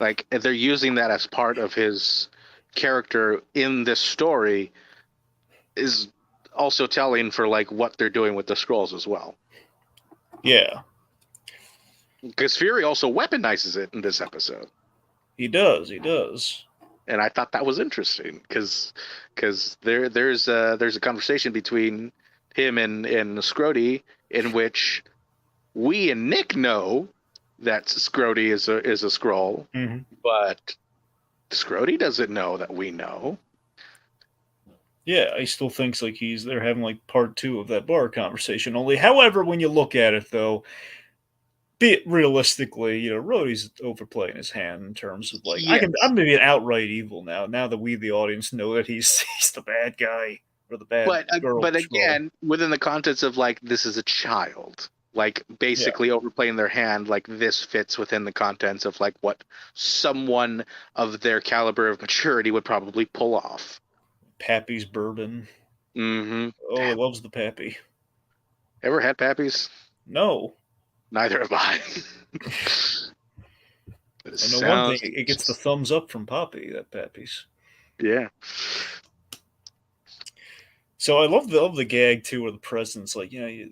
like they're using that as part of his character in this story, is also telling for like what they're doing with the Skrulls as well. Yeah, Because Fury also weaponizes it in this episode. he does. He does. And I thought that was interesting because there's a conversation between him and Scrody in which we and Nick know that Scrody is a Skrull, Mm-hmm. but Scrody doesn't know that we know. Yeah, he still thinks like they're having like part two of that bar conversation. Only, however, when you look at it though, be it realistically, Rhodey's overplaying his hand in terms of like Yes. I'm maybe an outright evil now. Now that we, the audience, know that he's the bad guy or the bad girl. But again, within the context of like this is a child, like basically overplaying their hand, like this fits within the contents of like what someone of their caliber of maturity would probably pull off. Pappy's bourbon. Mm-hmm. Oh, he loves the Pappy. Ever had Pappies? No. Neither have I. I know one thing, it gets the thumbs up from Poppy, that Pappy's. Yeah. So I love the gag too, where the president's like, you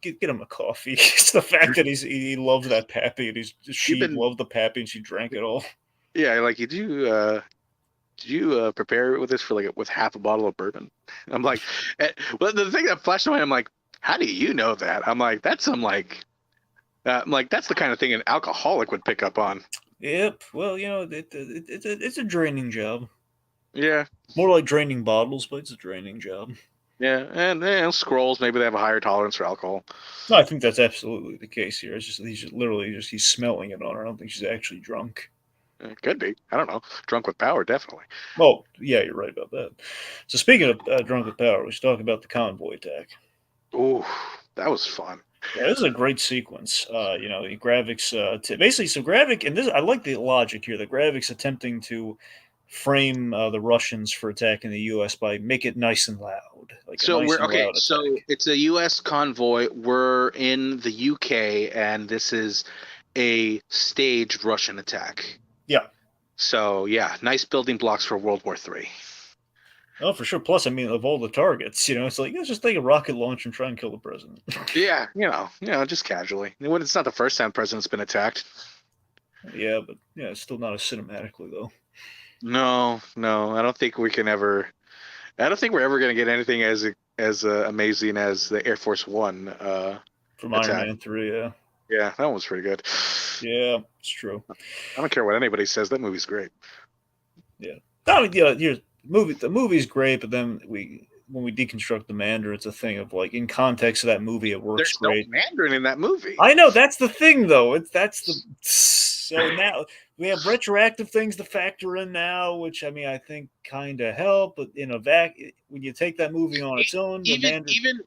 get him a coffee. It's the fact that he loves that Pappy, and she loved the Pappy, and she drank it all. Yeah, like did you prepare with this for with half a bottle of bourbon? I'm like, well, the thing that flashed in my mind, I'm like, how do you know that? I'm like, that's some that's the kind of thing an alcoholic would pick up on. Yep. Well, it's a draining job. Yeah. More like draining bottles, but it's a draining job. Yeah, and Skrulls, maybe they have a higher tolerance for alcohol. No, I think that's absolutely the case here. It's just he's smelling it on her. I don't think she's actually drunk. It could be. I don't know. Drunk with power, definitely. Oh, yeah, you're right about that. So speaking of drunk with power, we should talk about the convoy attack. Ooh, that was fun. Yeah, this is a great sequence. Gravik's basically, so Gravik, and this I like the logic here that Gravik's attempting to frame the Russians for attacking the U.S. by make it nice and loud. So it's a U.S. convoy. We're in the U.K. and this is a staged Russian attack. Yeah. So yeah, nice building blocks for World War III. Oh, for sure. Plus, I mean, of all the targets, it's like let's just take a rocket launch and try and kill the president. Yeah, just casually. It's not the first time the president's been attacked. Yeah, but it's still not as cinematically though. No, I don't think we can ever. I don't think we're ever going to get anything as amazing as the Air Force One from attack. Iron Man 3. Yeah. Yeah, that one was pretty good. Yeah, it's true. I don't care what anybody says. That movie's great. Yeah. The movie's great, but then when we deconstruct the Mandarin, it's a thing of like in context of that movie, it works great. There's no Mandarin in that movie. I know that's the thing, though. So now we have retroactive things to factor in now, which I mean I think kind of help. But in when you take that movie on its own,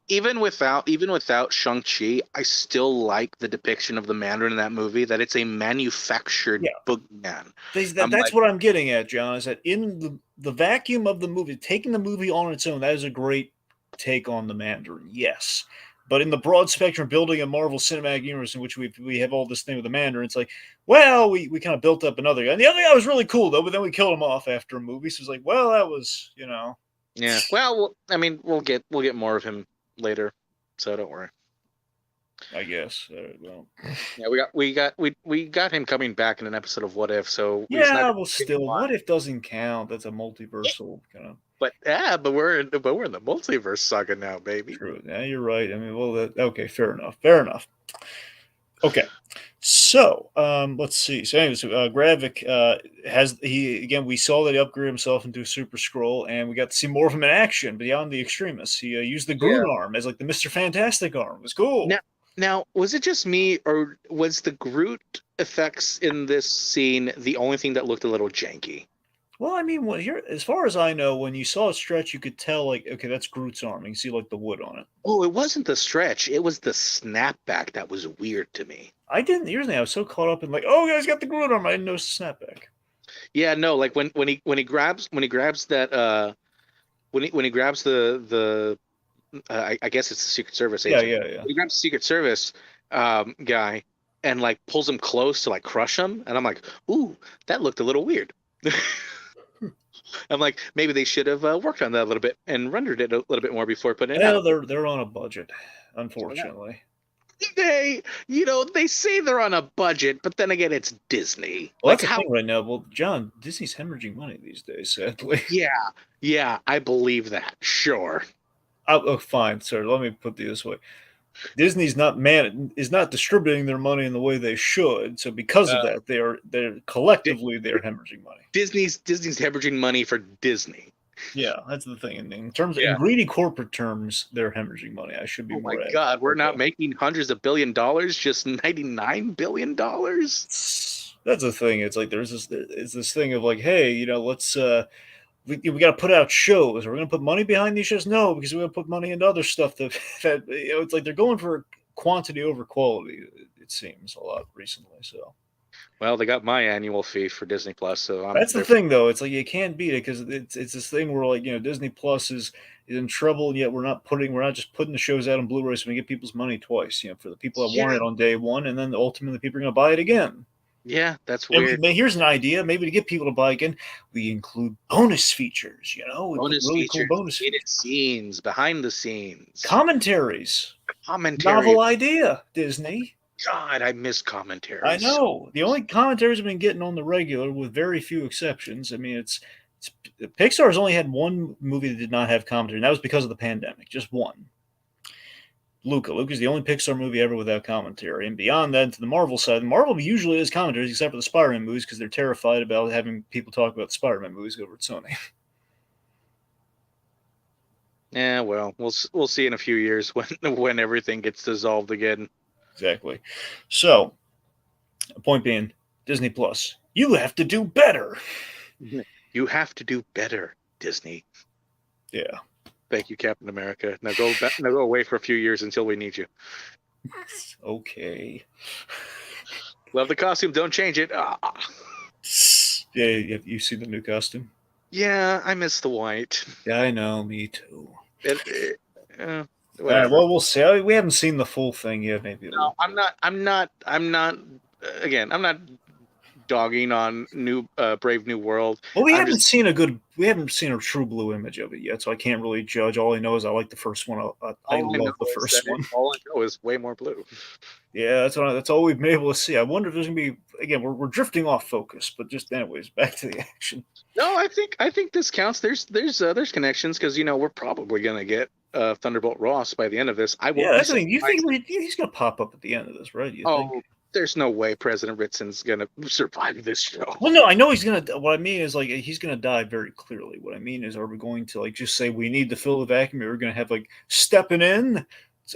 even without Shang-Chi, I still like the depiction of the Mandarin in that movie. That it's a manufactured boogeyman. That's what I'm getting at, John. Is that in the vacuum of the movie, taking the movie on its own, that is a great take on the Mandarin. Yes. But in the broad spectrum, building a Marvel Cinematic Universe in which we have all this thing with the Mandarin, it's like, well, we kind of built up another guy. And the other guy was really cool, though, but then we killed him off after a movie. So it's like, well, that was, Yeah. Well, I mean, we'll get more of him later, so don't worry. I guess. Yeah, we got him coming back in an episode of What If. So still, What If doesn't count. That's a multiversal kind of. But we're in the multiverse saga now, baby. True. Yeah, you're right. I mean, okay, fair enough. Okay, so let's see. So, anyways, Gravik we saw that he upgraded himself into a Super Skrull, and we got to see more of him in action beyond the extremists. He used the Groot arm as like the Mr. Fantastic arm. It was cool. Now, was it just me, or was the Groot effects in this scene the only thing that looked a little janky? Well, I mean, as far as I know, when you saw it stretch, you could tell, like, okay, that's Groot's arm. You can see, like, the wood on it. Oh, it wasn't the stretch. It was the snapback that was weird to me. Here's the thing. I was so caught up in, like, oh, guys got the Groot arm. I didn't notice the snapback. Yeah, no, like when he grabs that when he grabs the I guess it's the Secret Service Yeah, agent. yeah, yeah. When he grabs the Secret Service guy and like pulls him close to like crush him, and I'm like, ooh, that looked a little weird. I'm like, maybe they should have worked on that a little bit and rendered it a little bit more before putting it Well, out. they're on a budget, Yeah. unfortunately. They say they're on a budget, but then again, it's Disney. Well, Like that's the how? thing right now. Well, John, Disney's hemorrhaging money these days, sadly. Yeah, yeah, I believe that. Sure. Oh, fine, sir. Let me put it this way: Disney's not is not distributing their money in the way they should. So because of Uh, that, they're Di- collectively they're hemorrhaging money. Disney's hemorrhaging money for Disney. Yeah, that's the thing. In terms in Yeah. greedy corporate terms, they're hemorrhaging money. I should be Oh my more God, we're not okay. making hundreds of $1 billion, just $99 billion. That's the thing. It's like there's this thing of like, hey, let's we got to put out shows. Are we going to put money behind these shows? No, because we're going to put money into other stuff that it's like they're going for quantity over quality. It seems a lot recently. So Well, they got my annual fee for Disney Plus, so that's the thing, though. It's like you can't beat it because it's this thing where like Disney Plus is in trouble, and yet we're not just putting the shows out on Blu-ray so we get people's money twice. For the people that want Yeah, it on day one, and then ultimately people are going to buy it again. yeah, that's And weird. here's an idea, maybe to get people to buy again, we include bonus features. We put Bonus really cool features, bonus deleted features, scenes, behind the scenes, commentaries. commentary. Novel idea, Disney. God, I miss I commentaries. know. The only commentaries I've been getting on the regular, with very few exceptions. I mean, it's Pixar's only had one movie that did not have commentary, and that was because of the pandemic. Just one. Luca. Luca's the only Pixar movie ever without commentary. And beyond that, to the Marvel side, Marvel usually has commentaries, except for the Spider-Man movies, because they're terrified about having people talk about the Spider-Man movies over at Sony. Yeah, well, we'll see in a few years when everything gets dissolved again. Exactly. So, point being, Disney Plus, you have to do better. You have to do better, Disney. Yeah. Thank you, Captain America. Now go back, now go away for a few years until we need you. Okay. Love the costume. Don't change it. Ah. Yeah, you see the new costume? Yeah, I miss the white. Yeah, I know. Me too. All right. Whatever. Well, we'll see. We haven't seen the full thing yet. Maybe it'll No, look I'm good. not. I'm not. I'm not. Again, I'm not dogging on Brave New World. Well, I'm just. we haven't seen a true blue image of it yet, so I can't really judge. All I know is I like the first one. I All I know love the is that first one. all I know is way more blue. Yeah, that's all we've been able to see. I wonder if there's gonna be again. We're drifting off focus, but just anyways, back to the action. No, I think this counts. There's connections because we're probably gonna get Thunderbolt Ross by the end of this. I Yeah, won't be that's the thing. You think surprised. he's gonna pop up at the end of this, right? You think? Oh, there's no way President Ritson's gonna survive this show. Well, no, I know he's gonna. What I mean is like he's gonna die very clearly. What I mean is, are we going to like just say we need to fill the vacuum? Or we're gonna have like stepping in.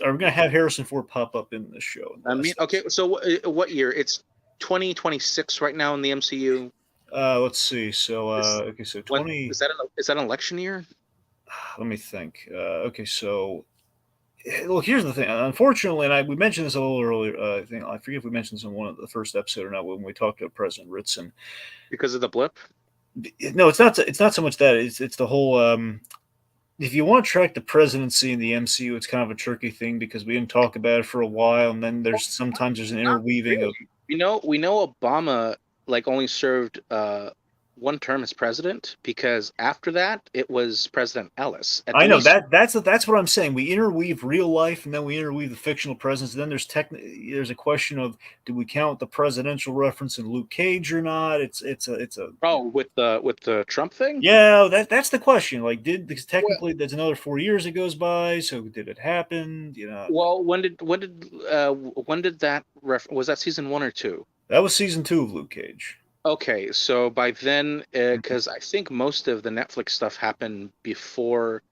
Are we gonna have Harrison Ford pop up in this show? In the I mean, last okay, episode? so what year? It's 2026 right now in the MCU. Let's see. So Is okay, so when 20. is that an election year? Let me think. Okay, so well, here's the thing. Unfortunately, and we mentioned this a little earlier. I forget if we mentioned this in one of the first episode or not when we talked to President Ritson. Because of the blip? No, it's not. It's not so much that. It's the whole. If you want to track the presidency in the MCU, it's kind of a tricky thing because we didn't talk about it for a while, and then there's an Not interweaving really. of. We know Obama like only served one term as president because after that it was President Ellis. At I know least that's what I'm saying. We interweave real life, and then we interweave the fictional presence. And then there's a question of do we count the presidential reference in Luke Cage or not? It's a with the Trump thing. yeah. That's the question. Like, because Well, technically there's another 4 years that goes by. So did it happen? well, when did that was that season 1 or 2? That was season 2 of Luke Cage. Okay, so by then, Mhm. because I think most of the Netflix stuff happened before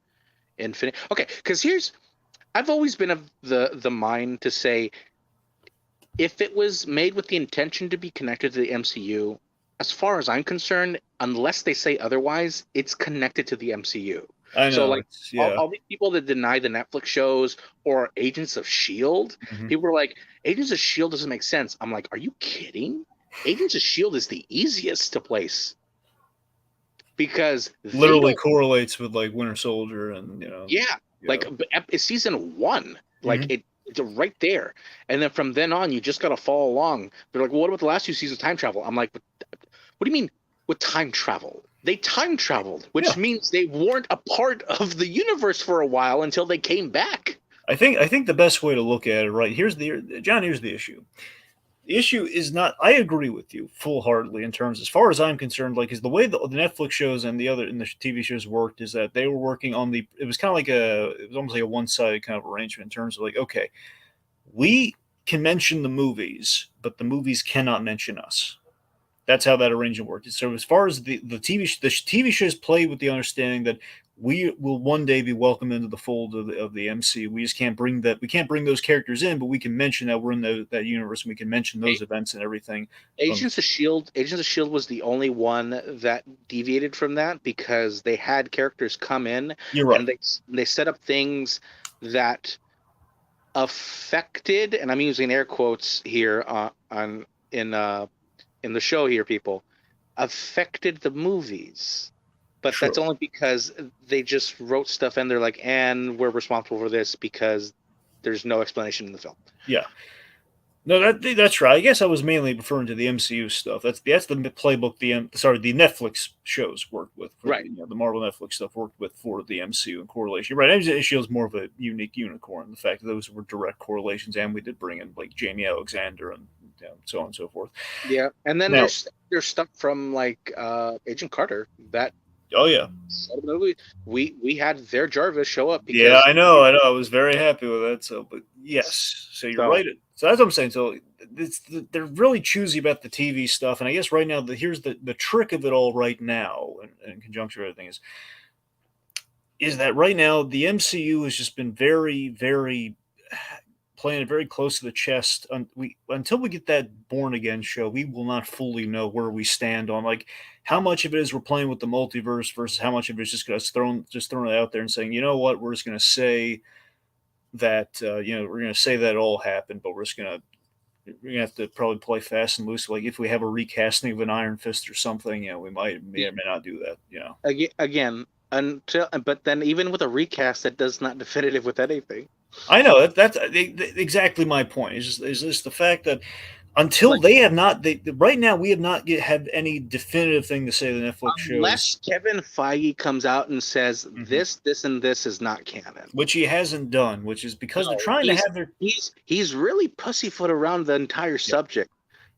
Infinity. Okay, because I've always been of the mind to say if it was made with the intention to be connected to the MCU, as far as I'm concerned, unless they say otherwise, it's connected to the MCU. I So know like it's all, yeah. all these people that deny the Netflix shows or Agents of Shield, Mhm. people are like, Agents of Shield doesn't make sense. I'm like, are you kidding? Agents of Shield is the easiest to place. because they Literally don't. correlates with like Winter Soldier and Yeah, yeah. like it's season one, like Hmm. it's right there, and then from then on, you just gotta follow along. They're like, well, what about the last two seasons of time travel? I'm like, what do you mean with time travel? They time traveled, Yeah. which means they weren't a part of the universe for a while until they came back. I think the best way to look at it, right? Here's the John. Here's the issue. The issue is not. I agree with you full heartedly in terms, as far as I'm concerned. Like, is the way the Netflix shows and the TV shows worked is that they were working on the. It was kind of like it was almost like a one sided kind of arrangement in terms of like, okay, we can mention the movies, but the movies cannot mention us. That's how that arrangement worked. So as far as the TV shows play with the understanding that we will one day be welcomed into the fold of the MC. We just can't bring that. We can't bring those characters in, but we can mention that we're in that universe, and we can mention those events and everything. From Agents of Shield was the only one that deviated from that because they had characters come in You're right. and they set up things that affected, and I'm using air quotes here on in the show here, people, affected the movies. But that's True. only because they just wrote stuff and they're like, and we're responsible for this because there's no explanation in the film. Yeah. No, that's right. I guess I was mainly referring to the MCU stuff. That's the playbook. The Netflix shows worked with for Right. the Marvel Netflix stuff worked with for the MCU and correlation. You're right. Agents of Shield is more of a unique unicorn. The fact that those were direct correlations, and we did bring in like Jamie Alexander and so on and so forth. Yeah. And then Now, there's stuff from like Agent Carter that oh yeah, we had their Jarvis show up yeah, because I know, I know. I was very happy with that. So, but yes, so you're so right. So that's what I'm saying. So they're really choosy about the TV stuff, and I guess right now here's the trick of it all. Right now, in conjunction with everything, is that right now the MCU has just been very, very playing it very close to the chest. Until we get that Born Again show, we will not fully know where we stand on like how much of it is we're playing with the multiverse versus how much of it is just throwing it out there and saying, you know what, we're just going to say that we're going to say that it all happened, but we're gonna have to probably play fast and loose. Like if we have a recasting of an Iron Fist or something, we may or may not do that. again until but then even with a recast that does not definitive with anything. I know that's exactly my point. Is just the fact that until Like they have not, right now we have not have any definitive thing to say the Netflix unless shows, Kevin Feige comes out and says mhm, this, and this is not canon. which he hasn't done, which is because they're No, trying to have their he's really pussyfoot around the entire yeah. subject.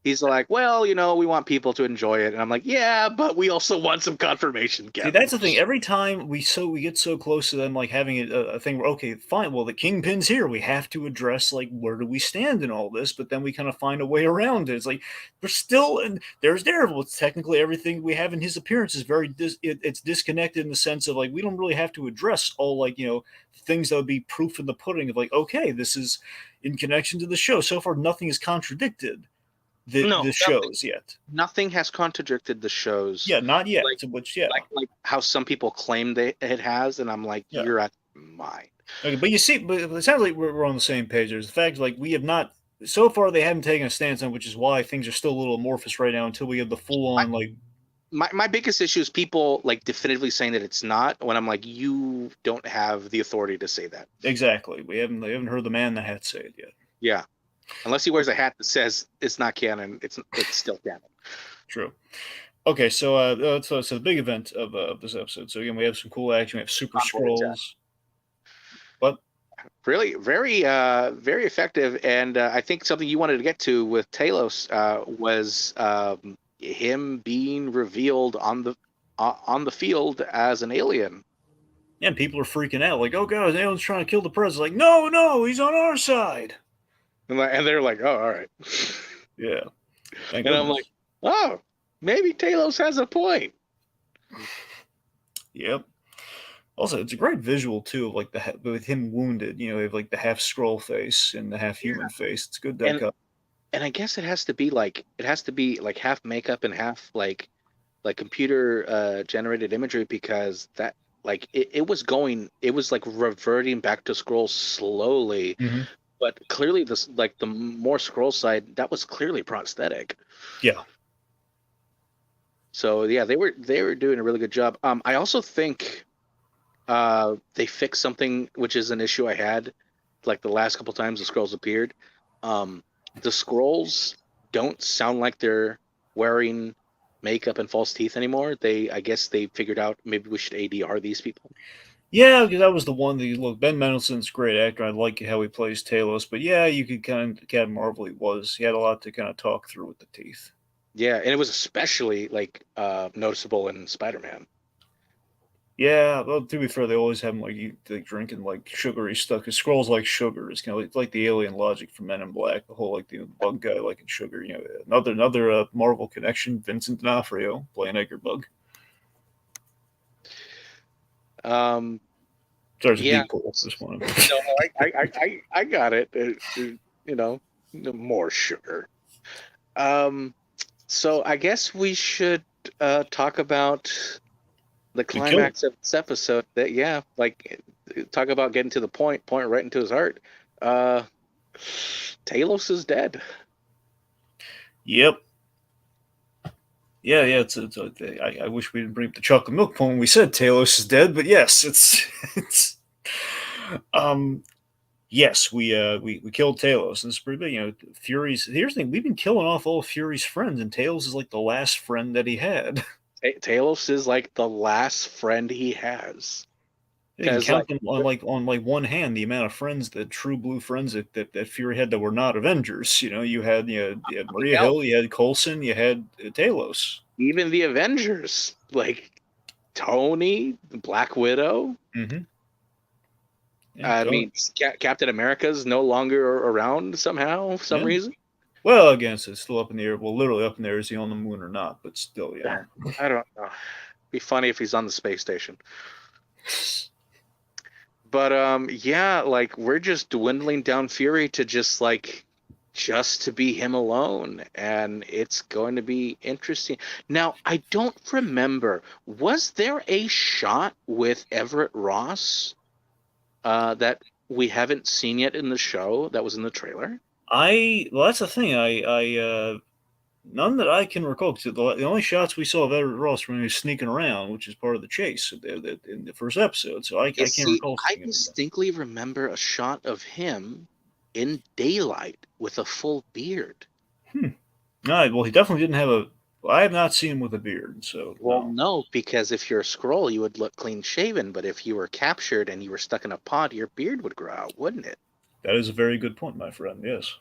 He's like, well, we want people to enjoy it, and I'm like, yeah, but we also want some confirmation, See, Kevin. that's the thing. Every time we get so close to them, like having a thing where okay, fine, well the kingpin's here. We have to address like where do we stand in all this, but then we kind of find a way around it. It's like we're still and there's Daredevil. It's technically everything we have in his appearance is it's disconnected in the sense of like we don't really have to address all like things that would be proof in the pudding of like okay, this is in connection to the show. So far, nothing is contradicted the No, shows yet. nothing has contradicted the shows. Yeah, not yet. Like Which yeah. like how some people claim it has, and I'm like, Yeah. you're out of your mind. Okay, but you see, but it sounds like we're on the same page. There's the fact, like we have not so far they haven't taken a stance on, which is why things are still a little amorphous right now until we have the full My, on like my biggest issue is people like definitively saying that it's not. When I'm like, you don't have the authority to say that. exactly. We haven't heard the man in the hat say it yet. Yeah, unless he wears a hat that says it's not canon, it's still canon. True. Okay, so the big event of this episode. So again, we have some cool action. We have super Skrulls. But Really, very effective, and I think something you wanted to get to with Talos was him being revealed on the field as an alien. yeah, and people are freaking out, like, oh god, alien's trying to kill the president. Like, no, no, he's on our side. And they're like, oh, all right. Yeah. Thank And I'm goodness. like, oh, maybe Talos has a point. Yep. Also, it's a great visual too, of like with him wounded. We have like the half Skrull face and the half human face. It's good that And cut. and I guess it has to be like half makeup and half like computer generated imagery because that like it was like reverting back to Skrull slowly, Hmm. but clearly this like the more Skrull side that was clearly prosthetic. Yeah. So yeah, they were doing a really good job. I also think they fixed something which is an issue I had like the last couple times the scrolls appeared. The scrolls don't sound like they're wearing makeup and false teeth anymore. I guess they figured out maybe we should ADR these people. Yeah, because that was the one that you look. Ben Mendelsohn's a great actor. I like how he plays Talos, but yeah, you could kind of marvel he was. He had a lot to kind of talk through with the teeth. Yeah, and it was especially like noticeable in Spider-Man. Yeah, well, to be fair, they always have him like drinking like sugary stuff. Cause Skrull's like sugar. It's kind of like the alien logic from Men in Black. The whole like the bug guy liking sugar. Another Marvel connection. Vincent D'Onofrio playing Edgar Bug. Um, Sorry, it's a yeah, deep pull. Just one. no, I got it. You know, more sugar. Um, so I guess we should talk about the We killed. climax of this episode. That yeah, like talk about getting to the point right into his heart. Uh, Talos is dead. Yep. Yeah. I wish we didn't bring up the chocolate milk point when we said Talos is dead, but yes, it's it's. Um, Yes, we killed Talos, and it's pretty big. Fury's. Here's the thing: we've been killing off all of Fury's friends, and Talos is like the last friend that he had. Talos is like the last friend he has. You can Because count like them on one hand the amount of friends, the true blue friends that Fury had that were not Avengers. You had Maria hell, Hill, you had Coulson, you had Talos. even the Avengers, like Tony, Black Widow. Mm-hmm. Yeah, I Tony. mean, Captain America's no longer around somehow, for some Yeah. reason. Well, again, it's still up in the air. Well, literally up in the air. Is he on the moon or not? But still. I don't know. Be funny if he's on the space station. But yeah, like we're just dwindling down Fury to just to be him alone, and it's going to be interesting. Now, I don't remember, was there a shot with Everett Ross that we haven't seen yet in the show that was in the trailer? Well, that's the thing. None that I can recall. 'Cause the only shots we saw of Everett Ross when he was sneaking around, which is part of the chase in the first episode. So I You can't see, recall I seeing it. distinctly remember a shot of him in daylight with a full beard. Hmm. All right. Well, he definitely didn't have a. I have not seen him with a beard, so Well, no. no, because if you're a Skrull, you would look clean shaven, but if you were captured and you were stuck in a pod, your beard would grow out, wouldn't it? That is a very good point, my friend. Yes.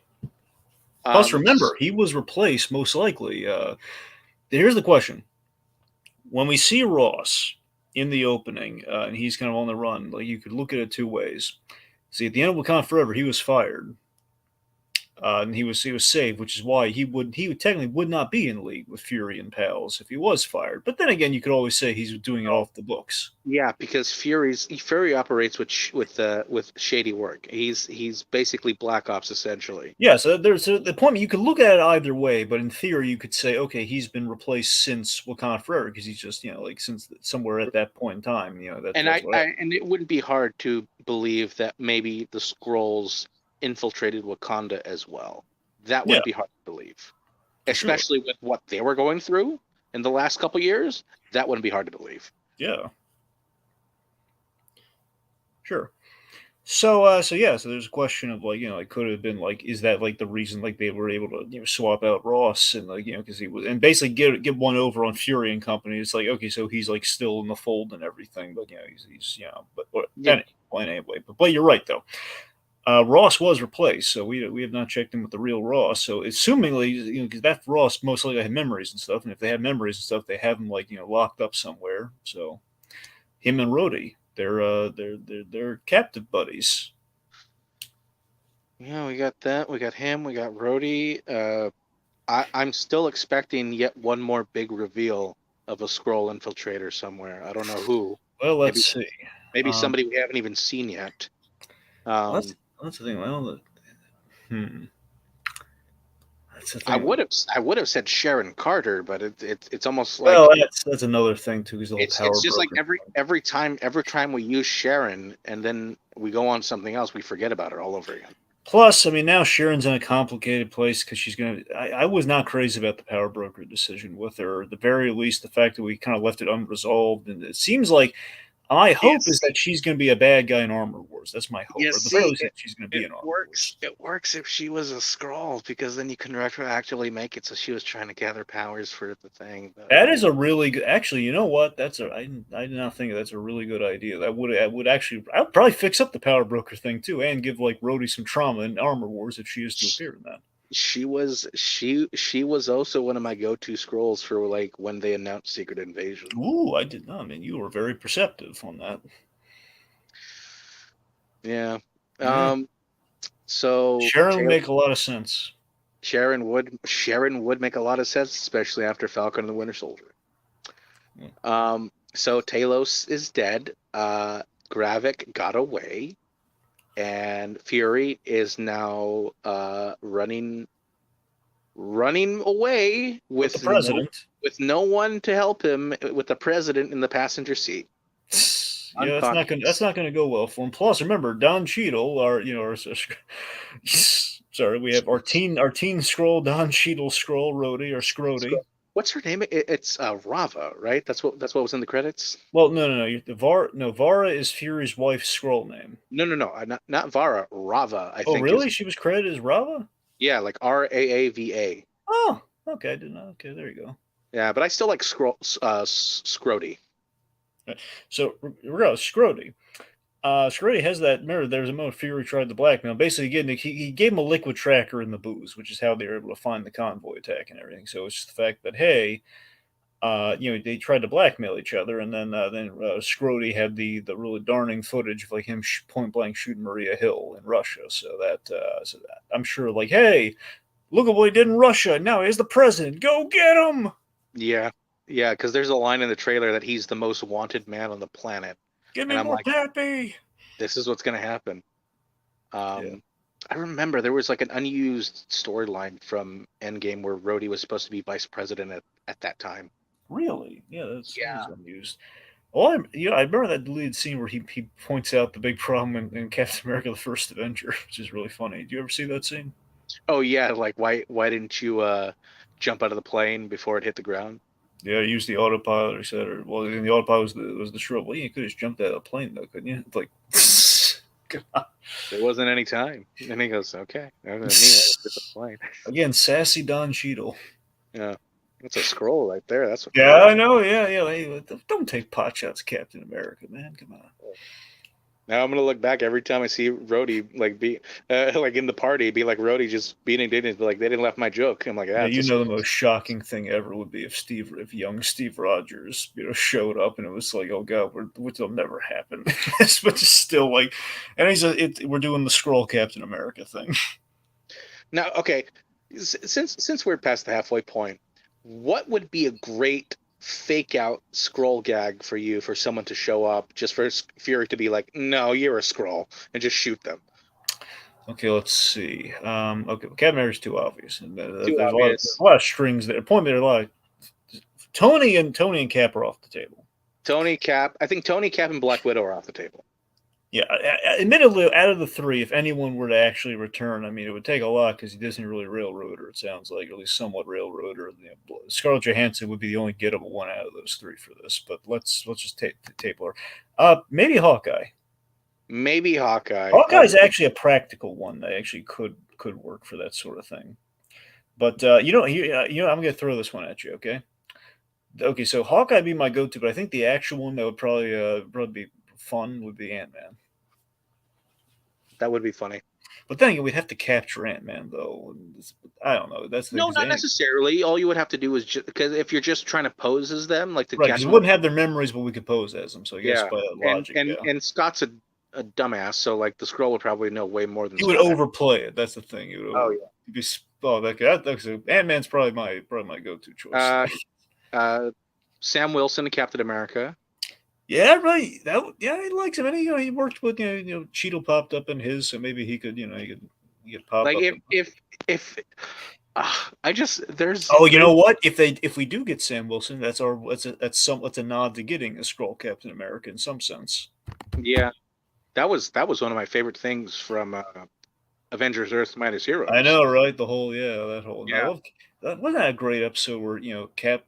Plus, Um, remember, he was replaced most likely. Here's the question: when we see Ross in the opening, and he's kind of on the run, like you could look at it two ways. See, at the end of Wakanda Forever, he was fired. And he was saved, which is why he would technically would not be in league with Fury and pals if he was fired. But then again, you could always say he's doing it off the books. yeah, because Fury operates with shady work. He's basically Black Ops essentially. Yeah, so there's the point. You could look at it either way, but in theory, you could say, okay, he's been replaced since Wakanda Forever because he's just like since somewhere at that point in time, And that's what happened. and it wouldn't be hard to believe that maybe the Skrulls infiltrated Wakanda as well. That Yeah, wouldn't be hard to believe, for sure. especially with what they were going through in the last couple years. That wouldn't be hard to believe. Yeah, sure. So there's a question of it could have been is that like the reason like they were able to swap out Ross and because he was and basically get one over on Fury and company. It's like okay, so he's like still in the fold and everything, but he's but Yeah, anyway. But you're right though. Ross was replaced, so we have not checked in with the real Ross. So assumingly, because that Ross most likely had memories and stuff, and if they have memories and stuff, they have him locked up somewhere. So him and Rhodey, they're captive buddies. yeah, we got that. We got him. We got Rhodey. I'm still expecting yet one more big reveal of a Skrull infiltrator somewhere. I don't know who. Well, let's Maybe see. maybe Um, somebody we haven't even seen yet. well, Um, that's the thing. Well, hmm, that's the I thing. would have said Sharon Carter, but it's almost Well, like that's another thing too. He's a little it's power just like broker. every time we use Sharon and then we go on something else, we forget about her all over again. Plus, I mean, now Sharon's in a complicated place because she's going to. I was not crazy about the power broker decision with her. At the very least, the fact that we kind of left it unresolved, and it seems like my Yeah, hope is see, that she's going to be a bad guy in Armor Wars. That's my hope, yeah, or at the very see, least, that she's going to be it in Armor works. Wars. It works if she was a Skrull because then you can retroactively make it so she was trying to gather powers for the thing. But That is a really good. Actually, you know what? I did not think that's a really good idea. That would actually. I would probably fix up the power broker thing too, and give like Rhodey some trauma in Armor Wars if she is to appear in that. she was also one of my go-to scrolls for like when they announced Secret Invasion. Ooh, I did not. I mean, you were very perceptive on that. Yeah. Yeah, So Sharon would Taylor, make a lot of sense. Sharon would make a lot of sense, especially after Falcon and the Winter Soldier. Yeah. So Talos is dead. Gravik got away, and Fury is now running away With the with president. no one to help him, with the president in the passenger seat, Yeah, that's unconscious. not gonna go well for him. Plus, remember Don Cheadle, sorry, we have our teen scroll, Don Cheadle scroll, Rhodey or Scrody. What's her name? It's Rava, right? That's what was in the credits. Well, no, no, Vara is Fury's wife's scroll name. No, not Vara. Rava, I Oh, think is. really? She was credited as Rava? Yeah, like Raava. Oh, okay, I didn't know. Okay, there you go. Yeah, but I still like Scrody. So, regardless, Scrody. Scrody has that. Remember, there's a moment Fury tried to blackmail. Basically, again, he gave him a liquid tracker in the booze, which is how they were able to find the convoy attack and everything. So it's just the fact that hey, they tried to blackmail each other, and then Scrody had the really darning footage of like him point blank shooting Maria Hill in Russia. So that I'm sure like hey, look at what he did in Russia. Now he's the president. Go get him. Yeah, yeah, because there's a line in the trailer that he's the most wanted man on the planet, Give and me I'm more like, Pappy. this is what's gonna happen. Yeah. Um, I remember there was like an unused storyline from Endgame where Rhodey was supposed to be vice president at that time. Really? Yeah, that is Yeah. unused. Well, I remember that deleted scene where he points out the big problem in Captain America: The First Avenger, which is really funny. Do you ever see that scene? Oh yeah, like why didn't you jump out of the plane before it hit the ground? Yeah, use the autopilot. He said, or well, the autopilot was the shrill. Well, you could have just jumped out of the plane though, couldn't you? It's like, God. There wasn't any time. And he goes, okay, that was me. I was at the plane. Again, sassy Don Cheadle. Yeah, that's a scroll right there. That's what Yeah, I matters. know. Yeah, yeah. Hey, don't take pot shots, Captain America, man. Come on. Now I'm gonna look back every time I see Rhodey like be like in the party, be like Rhodey just being indignant, be like they didn't laugh my joke. I'm like, Yeah, that's a the scroll. most shocking thing ever would be if young Steve Rogers, showed up and it was like, oh god, which will never happen. But it's still like, and we're doing the scroll Captain America thing. Now, okay, since we're past the halfway point, what would be a great fake out scroll gag for you for someone to show up just for Fury to be like, no, you're a scroll and just shoot them? Okay, let's see. Okay, Captain America's too obvious, and Too there's obvious. a lot of strings there. Point there, a lot of Tony and Cap are off the table. Tony Cap, I think Tony Cap and Black Widow are off the table. Yeah, admittedly, out of the three, if anyone were to actually return, I mean, it would take a lot because he doesn't really railroad her. It sounds like, or at least somewhat railroad her. Scarlett Johansson would be the only gettable one out of those three for this. But let's just table her. Maybe Hawkeye. Maybe Hawkeye. Hawkeye's actually a practical one that actually could work for that sort of thing. But I'm going to throw this one at you. Okay. Okay, so Hawkeye be my go-to, but I think the actual one that would probably be fun would be Ant-Man. That would be funny. But then again, we'd have to capture Ant Man, though. I don't know. That's the No, thing. not necessarily. All you would have to do is just because if you're just trying to pose as them, like to Right, catch because we them. wouldn't have their memories, but we could pose as them. So I guess Yeah, by that and logic, and yeah. and Scott's a dumbass, so like the scroll would probably know way more than He would Scott. overplay it. That's the thing. He would Oh over. He'd be oh that's Ant Man's probably my go-to choice. yeah. Sam Wilson and Captain America. Yeah, right. He likes him, and he worked with Cheadle popped up in his, so maybe he could pop Like up. if I just Oh, you there's know what? If we do get Sam Wilson, that's a nod to getting a scroll Captain America in some sense. yeah, that was one of my favorite things from Avengers Earth Minus I Heroes. know, right? The whole that whole. I Yeah, love that. Wasn't that a great episode where Cap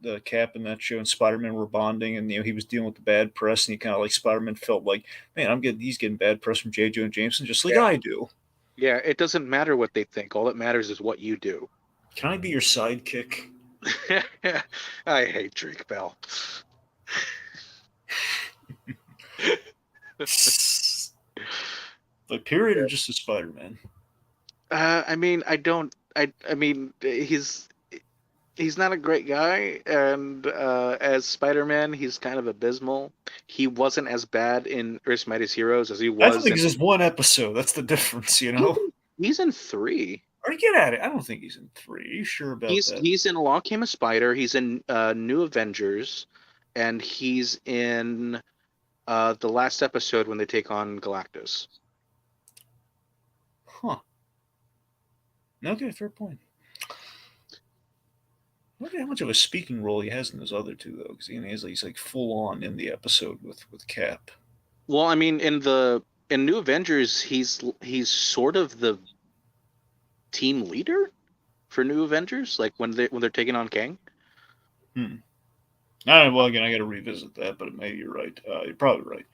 and that show and Spider Man were bonding, and he was dealing with the bad press, and he kind of like Spider Man felt like, man, he's getting bad press from J. Jonah Jameson, just like yeah, I do. yeah. It doesn't matter what they think. All that matters is what you do. Can I be your sidekick? I hate Drake Bell. Like period, or just a Spider Man? I mean, I don't. I mean, he's not a great guy, and as Spider-Man, he's kind of abysmal. He wasn't as bad in Earth's Mightiest Heroes as he I don't was think in. it's just one episode. That's the difference, you He's know. in, he's in three. Or get at it. I don't think he's in three. Are you sure about that? He's in Along Came a Spider. He's in New Avengers, and he's in the last episode when they take on Galactus. Huh. Okay, fair point. Look at how much of a speaking role he has in those other two, though, because he's like full on in the episode with Cap. Well, I mean, in New Avengers, he's sort of the team leader for New Avengers, like when they're taking on Kang. Hmm. All right. Well, again, I got to revisit that, but maybe you're right. You're probably right.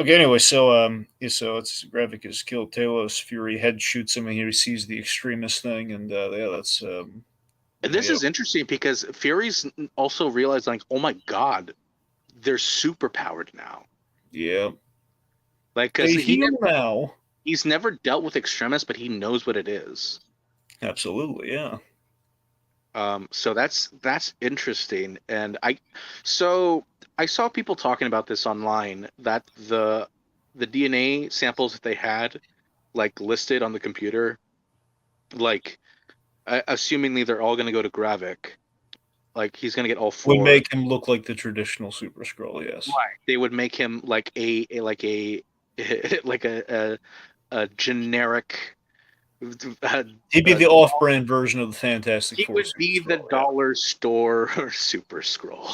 Okay. Anyway, so it's graphic is killed Talos. Fury head shoots him, and he sees the extremist thing, and that's And this yeah, is interesting because Fury's also realized, like, oh my god, they're super powered now. yeah. Like, because They heal now. he's never dealt with extremists, but he knows what it is. Absolutely, yeah. So that's interesting. And I saw people talking about this online that the DNA samples that they had like listed on the computer, like assumingly they're all going to go to Gravik. Like he's going to get all Would four. make him look like the traditional Super Skrull, yes. Right. They would make him like a like a generic. He'd be Uh, the off-brand version of the Fantastic he Four would Super be the Skrull, dollar store or super scroll.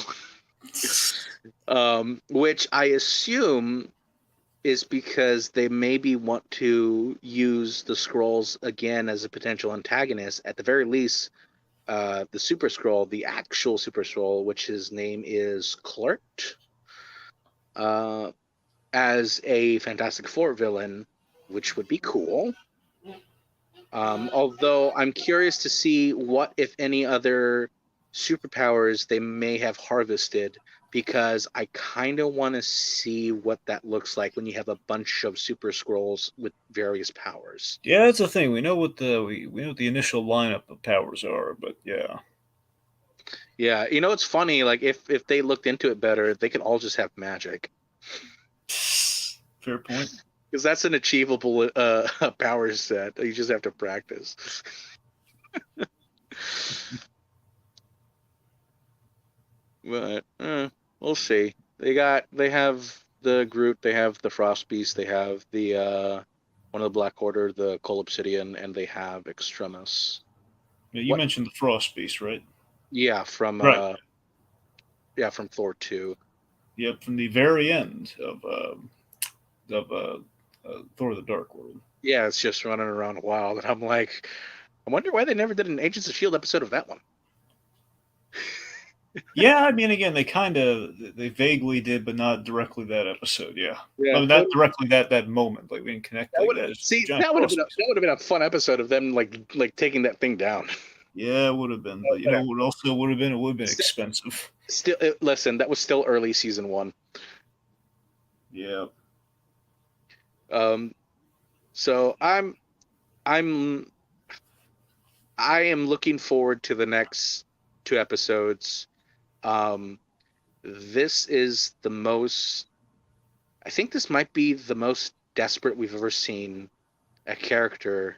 Which I assume is because they maybe want to use the scrolls again as a potential antagonist. At the very least, the Super Scroll, the actual Super Scroll, which his name is Clert, uh, as a Fantastic Four villain, which would be cool. Although I'm curious to see what, if any, other superpowers they may have harvested, because I kind of want to see what that looks like when you have a bunch of super scrolls with various powers. Yeah, that's the thing. We know what we know what the initial lineup of powers are, but yeah. Yeah, it's funny. Like if they looked into it better, they could all just have magic, Fair point. because that's an achievable power set. You just have to practice. But we'll see. They have the Groot, they have the Frost Beast, they have the one of the Black Order, the Coal Obsidian, and they have Extremis. Yeah, you What? mentioned the Frost Beast, right? Yeah, Right. from Thor 2. Yep, from the very end of Thor: The Dark World. Yeah, it's just running around wild, and I'm like, I wonder why they never did an Agents of Shield episode of that one. Yeah, I mean, again, they vaguely did, but not directly that episode. Yeah, I Yeah, mean, not directly that moment. Like we didn't connect that like would that. It's just a see giant Frost Beast. that would have been a fun episode of them like taking that thing down. Yeah, it would have been, but you know what? Also, would have been it would have been expensive. Still, listen, that was still early season 1. Yeah. Um, so I'm I am looking forward to the next 2 episodes. This is the most. I think this might be the most desperate we've ever seen a character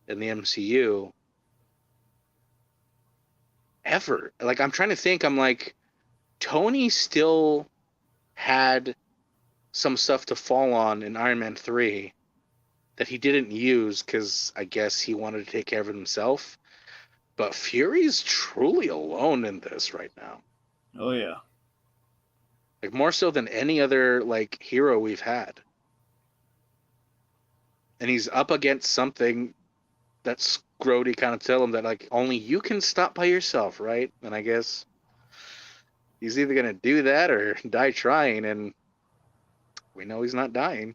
in the MCU ever. Like I'm trying to think. I'm like, Tony still had some stuff to fall on in Iron Man 3 that he didn't use because I guess he wanted to take care of himself. But Fury's truly alone in this right now. Oh yeah. Like more so than any other like hero we've had. and he's up against something that's Grody kind of tell him that like only you can stop by yourself, right? And I guess he's either gonna do that or die trying, and we know he's not dying.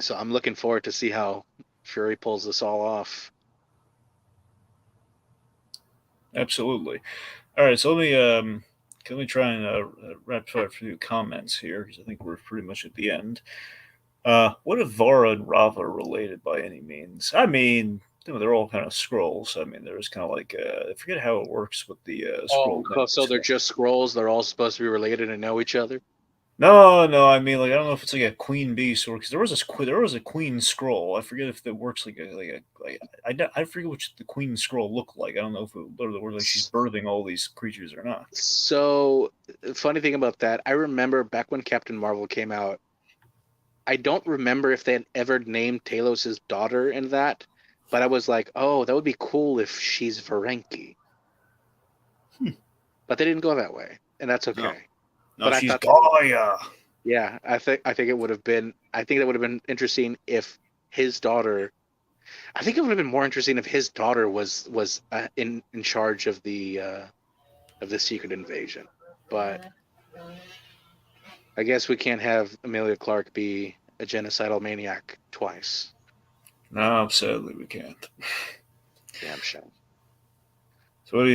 So I'm looking forward to see how Fury pulls this all off. Absolutely. All right, so let me try and wrap up a few comments here because I think we're pretty much at the end. What if Vara and Rava are related by any means? I mean, they're all kind of scrolls. I mean, there's kind of like I forget how it works with the Oh, scroll network so they're stuff. just scrolls. They're all supposed to be related and know each other. No, no, I mean like I don't know if it's like a queen bee sort because there was a queen scroll. I forget if that works I forget which the queen scroll looked like. I don't know if it literally like she's birthing all these creatures or not. So, funny thing about that, I remember back when Captain Marvel came out, I don't remember if they had ever named Talos' daughter in that, but I was like, oh, that would be cool if she's Varenki. Hmm. But they didn't go that way, and that's No, okay. no, But I she's thought, Gaia. yeah, I think it would have been, I think that would have been interesting if his daughter. I think it would have been more interesting if his daughter was in charge of the secret invasion. But I guess we can't have Amelia Clark be a genocidal maniac twice. No, sadly we can't. Damn shame. So what do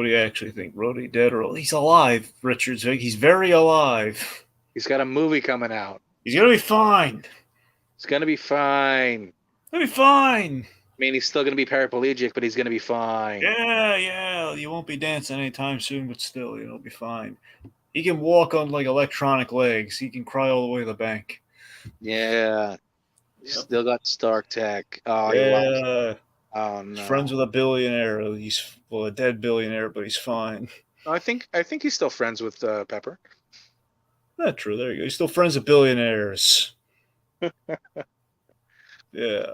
you actually think? Rhodey dead or he's alive? Richards, he's very alive. He's got a movie coming out. He's gonna be fine. It's gonna be fine. He'll be fine. I mean, he's still gonna be paraplegic, but he's gonna be fine. Yeah, yeah. You won't be dancing anytime soon, but still, you'll be fine. He can walk on like electronic legs. He can cry all the way to the bank. Yeah, Yep. still got Stark Tech. Oh, he lost. Yeah. Oh He's friends no. with a billionaire. He's well, a dead billionaire, but he's fine. I think he's still friends with Pepper. Not true. There you go. He's still friends with billionaires. Yeah.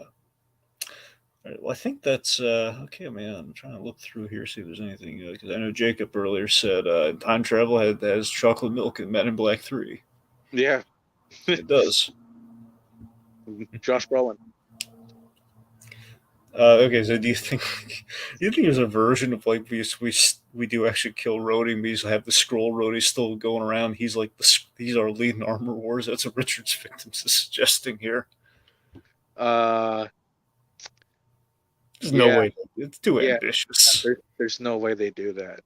All right, well, I think that's okay, man. I'm trying to look through here, see if there's anything because I know Jacob earlier said time travel has chocolate milk in Men in Black 3. Yeah, It does. Josh Brolin. Okay, so do you think do you think there's a version of like we do actually kill Rhodey, we just have the scroll Rhodey still going around? He's like he's our lead in Armor Wars. That's what Richard's victims is suggesting here. Uh, There's no yeah, way. It's too yeah. ambitious. There's no way they do that.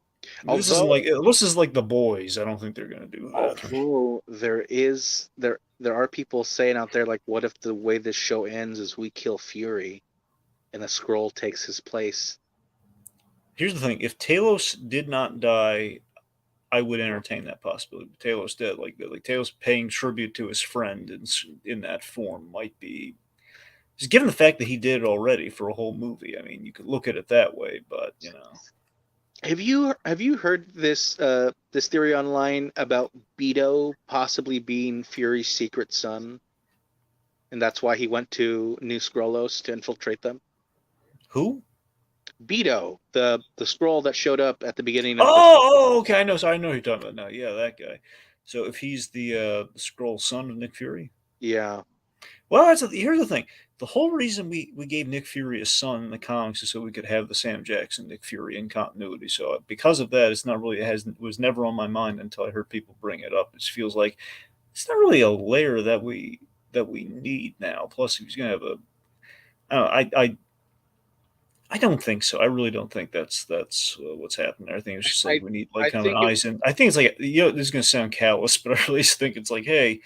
This isn't Although, like the boys. I don't think they're gonna do that. although there are people saying out there like, what if the way this show ends is we kill Fury and the scroll takes his place? Here's the thing: if Talos did not die, I would entertain that possibility. But Talos dead, like Talos paying tribute to his friend in that form might be. Just given the fact that he did it already for a whole movie, I mean, you could look at it that way, but Have you heard this theory online about Beto possibly being Fury's secret son, and that's why he went to New Skrullos to infiltrate them? who? Beto, the scroll that showed up at the beginning of the Okay, I know. So I know who you're talking about now. Yeah, that guy. So if he's the scroll son of Nick Fury, yeah. well, here's the thing. The whole reason we gave Nick Fury a son in the comics is so we could have the Sam Jackson Nick Fury in continuity. So because of that, it's not really it was never on my mind until I heard people bring it up. It feels like it's not really a layer that we need now. Plus, he's gonna have a. I don't know, I don't think so. I really don't think that's what's happening. I think it's just like I we need like I kind of think an it eyes in. I think it's like this is gonna sound callous, but I really think it's like, hey,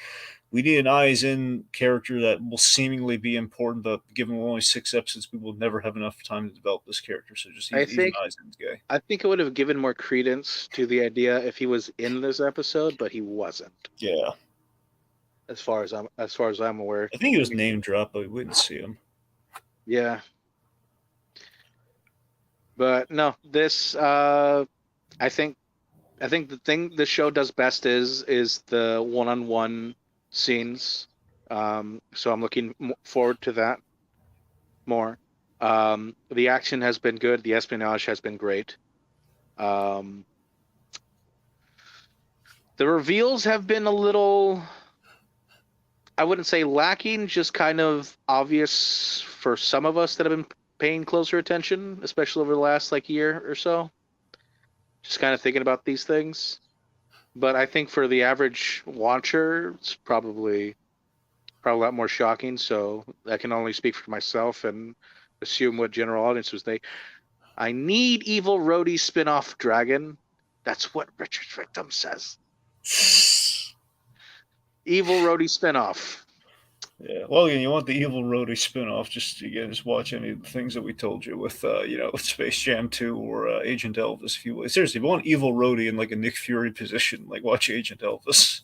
we need an eyes in character that will seemingly be important, but given we're only 6 episodes, we will never have enough time to develop this character. So just I he's an think eyes in guy. I think it would have given more credence to the idea if he was in this episode, but he wasn't, Yeah, as far as I'm aware. I think he I was mean, name dropped, but we wouldn't see him. yeah, but no, this I think I think the thing the show does best is the one-on-one scenes. So I'm looking forward to that more. The action has been good. The espionage has been great. Um, the reveals have been a little I wouldn't say lacking, just kind of obvious for some of us that have been paying closer attention, especially over the last like year or so. Just kind of thinking about these things. But I think for the average watcher, it's probably a lot more shocking. So I can only speak for myself and assume what general audience was they. I need evil roadie spin-off dragon. That's what Richard's victim says. Evil roadie spin-off. Yeah. Well, again, you want the evil roadie spin-off? Just watch any of the things that we told you with with Space Jam 2 or Agent Elvis. If you seriously, if you want evil roadie in like a Nick Fury position, like watch Agent Elvis.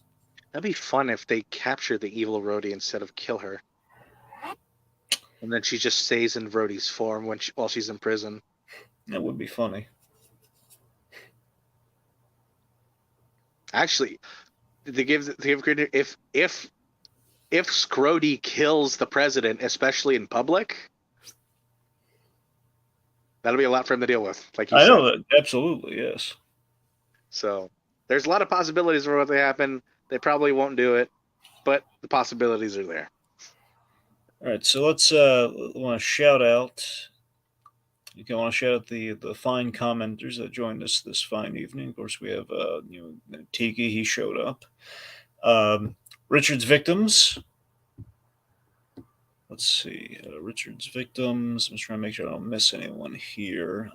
That'd be fun if they capture the evil roadie instead of kill her, and then she just stays in Rhodey's form while she's in prison. That would be funny. Actually, to give credit, if Scrody kills the president, especially in public, that'll be a lot for him to deal with, like you I said. know that absolutely, yes. So there's a lot of possibilities for what they happen. They probably won't do it, but the possibilities are there. All right, so let's want to shout out. You can want to shout out the fine commenters that joined us this fine evening. Of course, we have Tiki. He showed up. Richard's victims. Let's see. Richard's victims. I'm just trying to make sure I don't miss anyone here.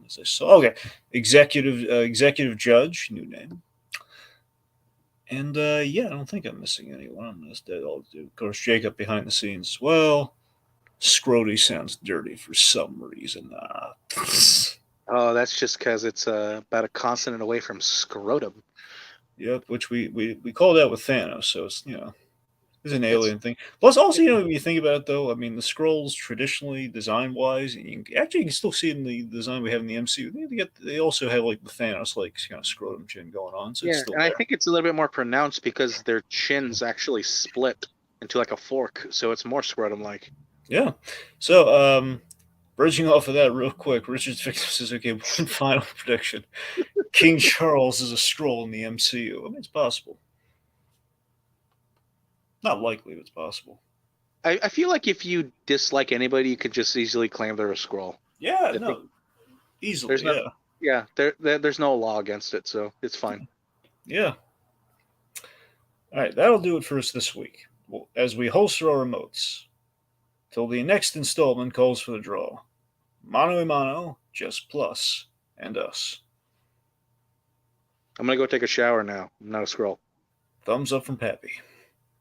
As I saw, okay, executive judge, new name. And yeah, I don't think I'm missing anyone on this. Of course, Jacob behind the scenes as well. Scrody sounds dirty for some reason. Oh, that's just because it's about a consonant away from scrotum. Yep, which we called out with Thanos, so it's an alien thing. Plus, also, when you think about it, though, I mean, the Skrulls traditionally, design-wise, you can still see it in the design we have in the MCU. They also have like the Thanos like kind of scrotum chin going on, so it's still and there. I think it's a little bit more pronounced because their chins actually split into like a fork, so it's more scrotum-like. Yeah. So, bridging off of that real quick, Richard's victim says, okay, one final prediction. King Charles is a Skrull in the MCU. I mean, it's possible. Not likely, but it's possible. I feel like if you dislike anybody, you could just easily claim they're a Skrull. Yeah, no, easily, There's no, yeah, there's no law against it, so it's fine. Yeah. All right, that'll do it for us this week. Well, as we holster our remotes, till the next installment calls for the draw. Mano a mano, just Plus and Us. I'm gonna go take a shower now. I'm not a Skrull. Thumbs up from Pappy.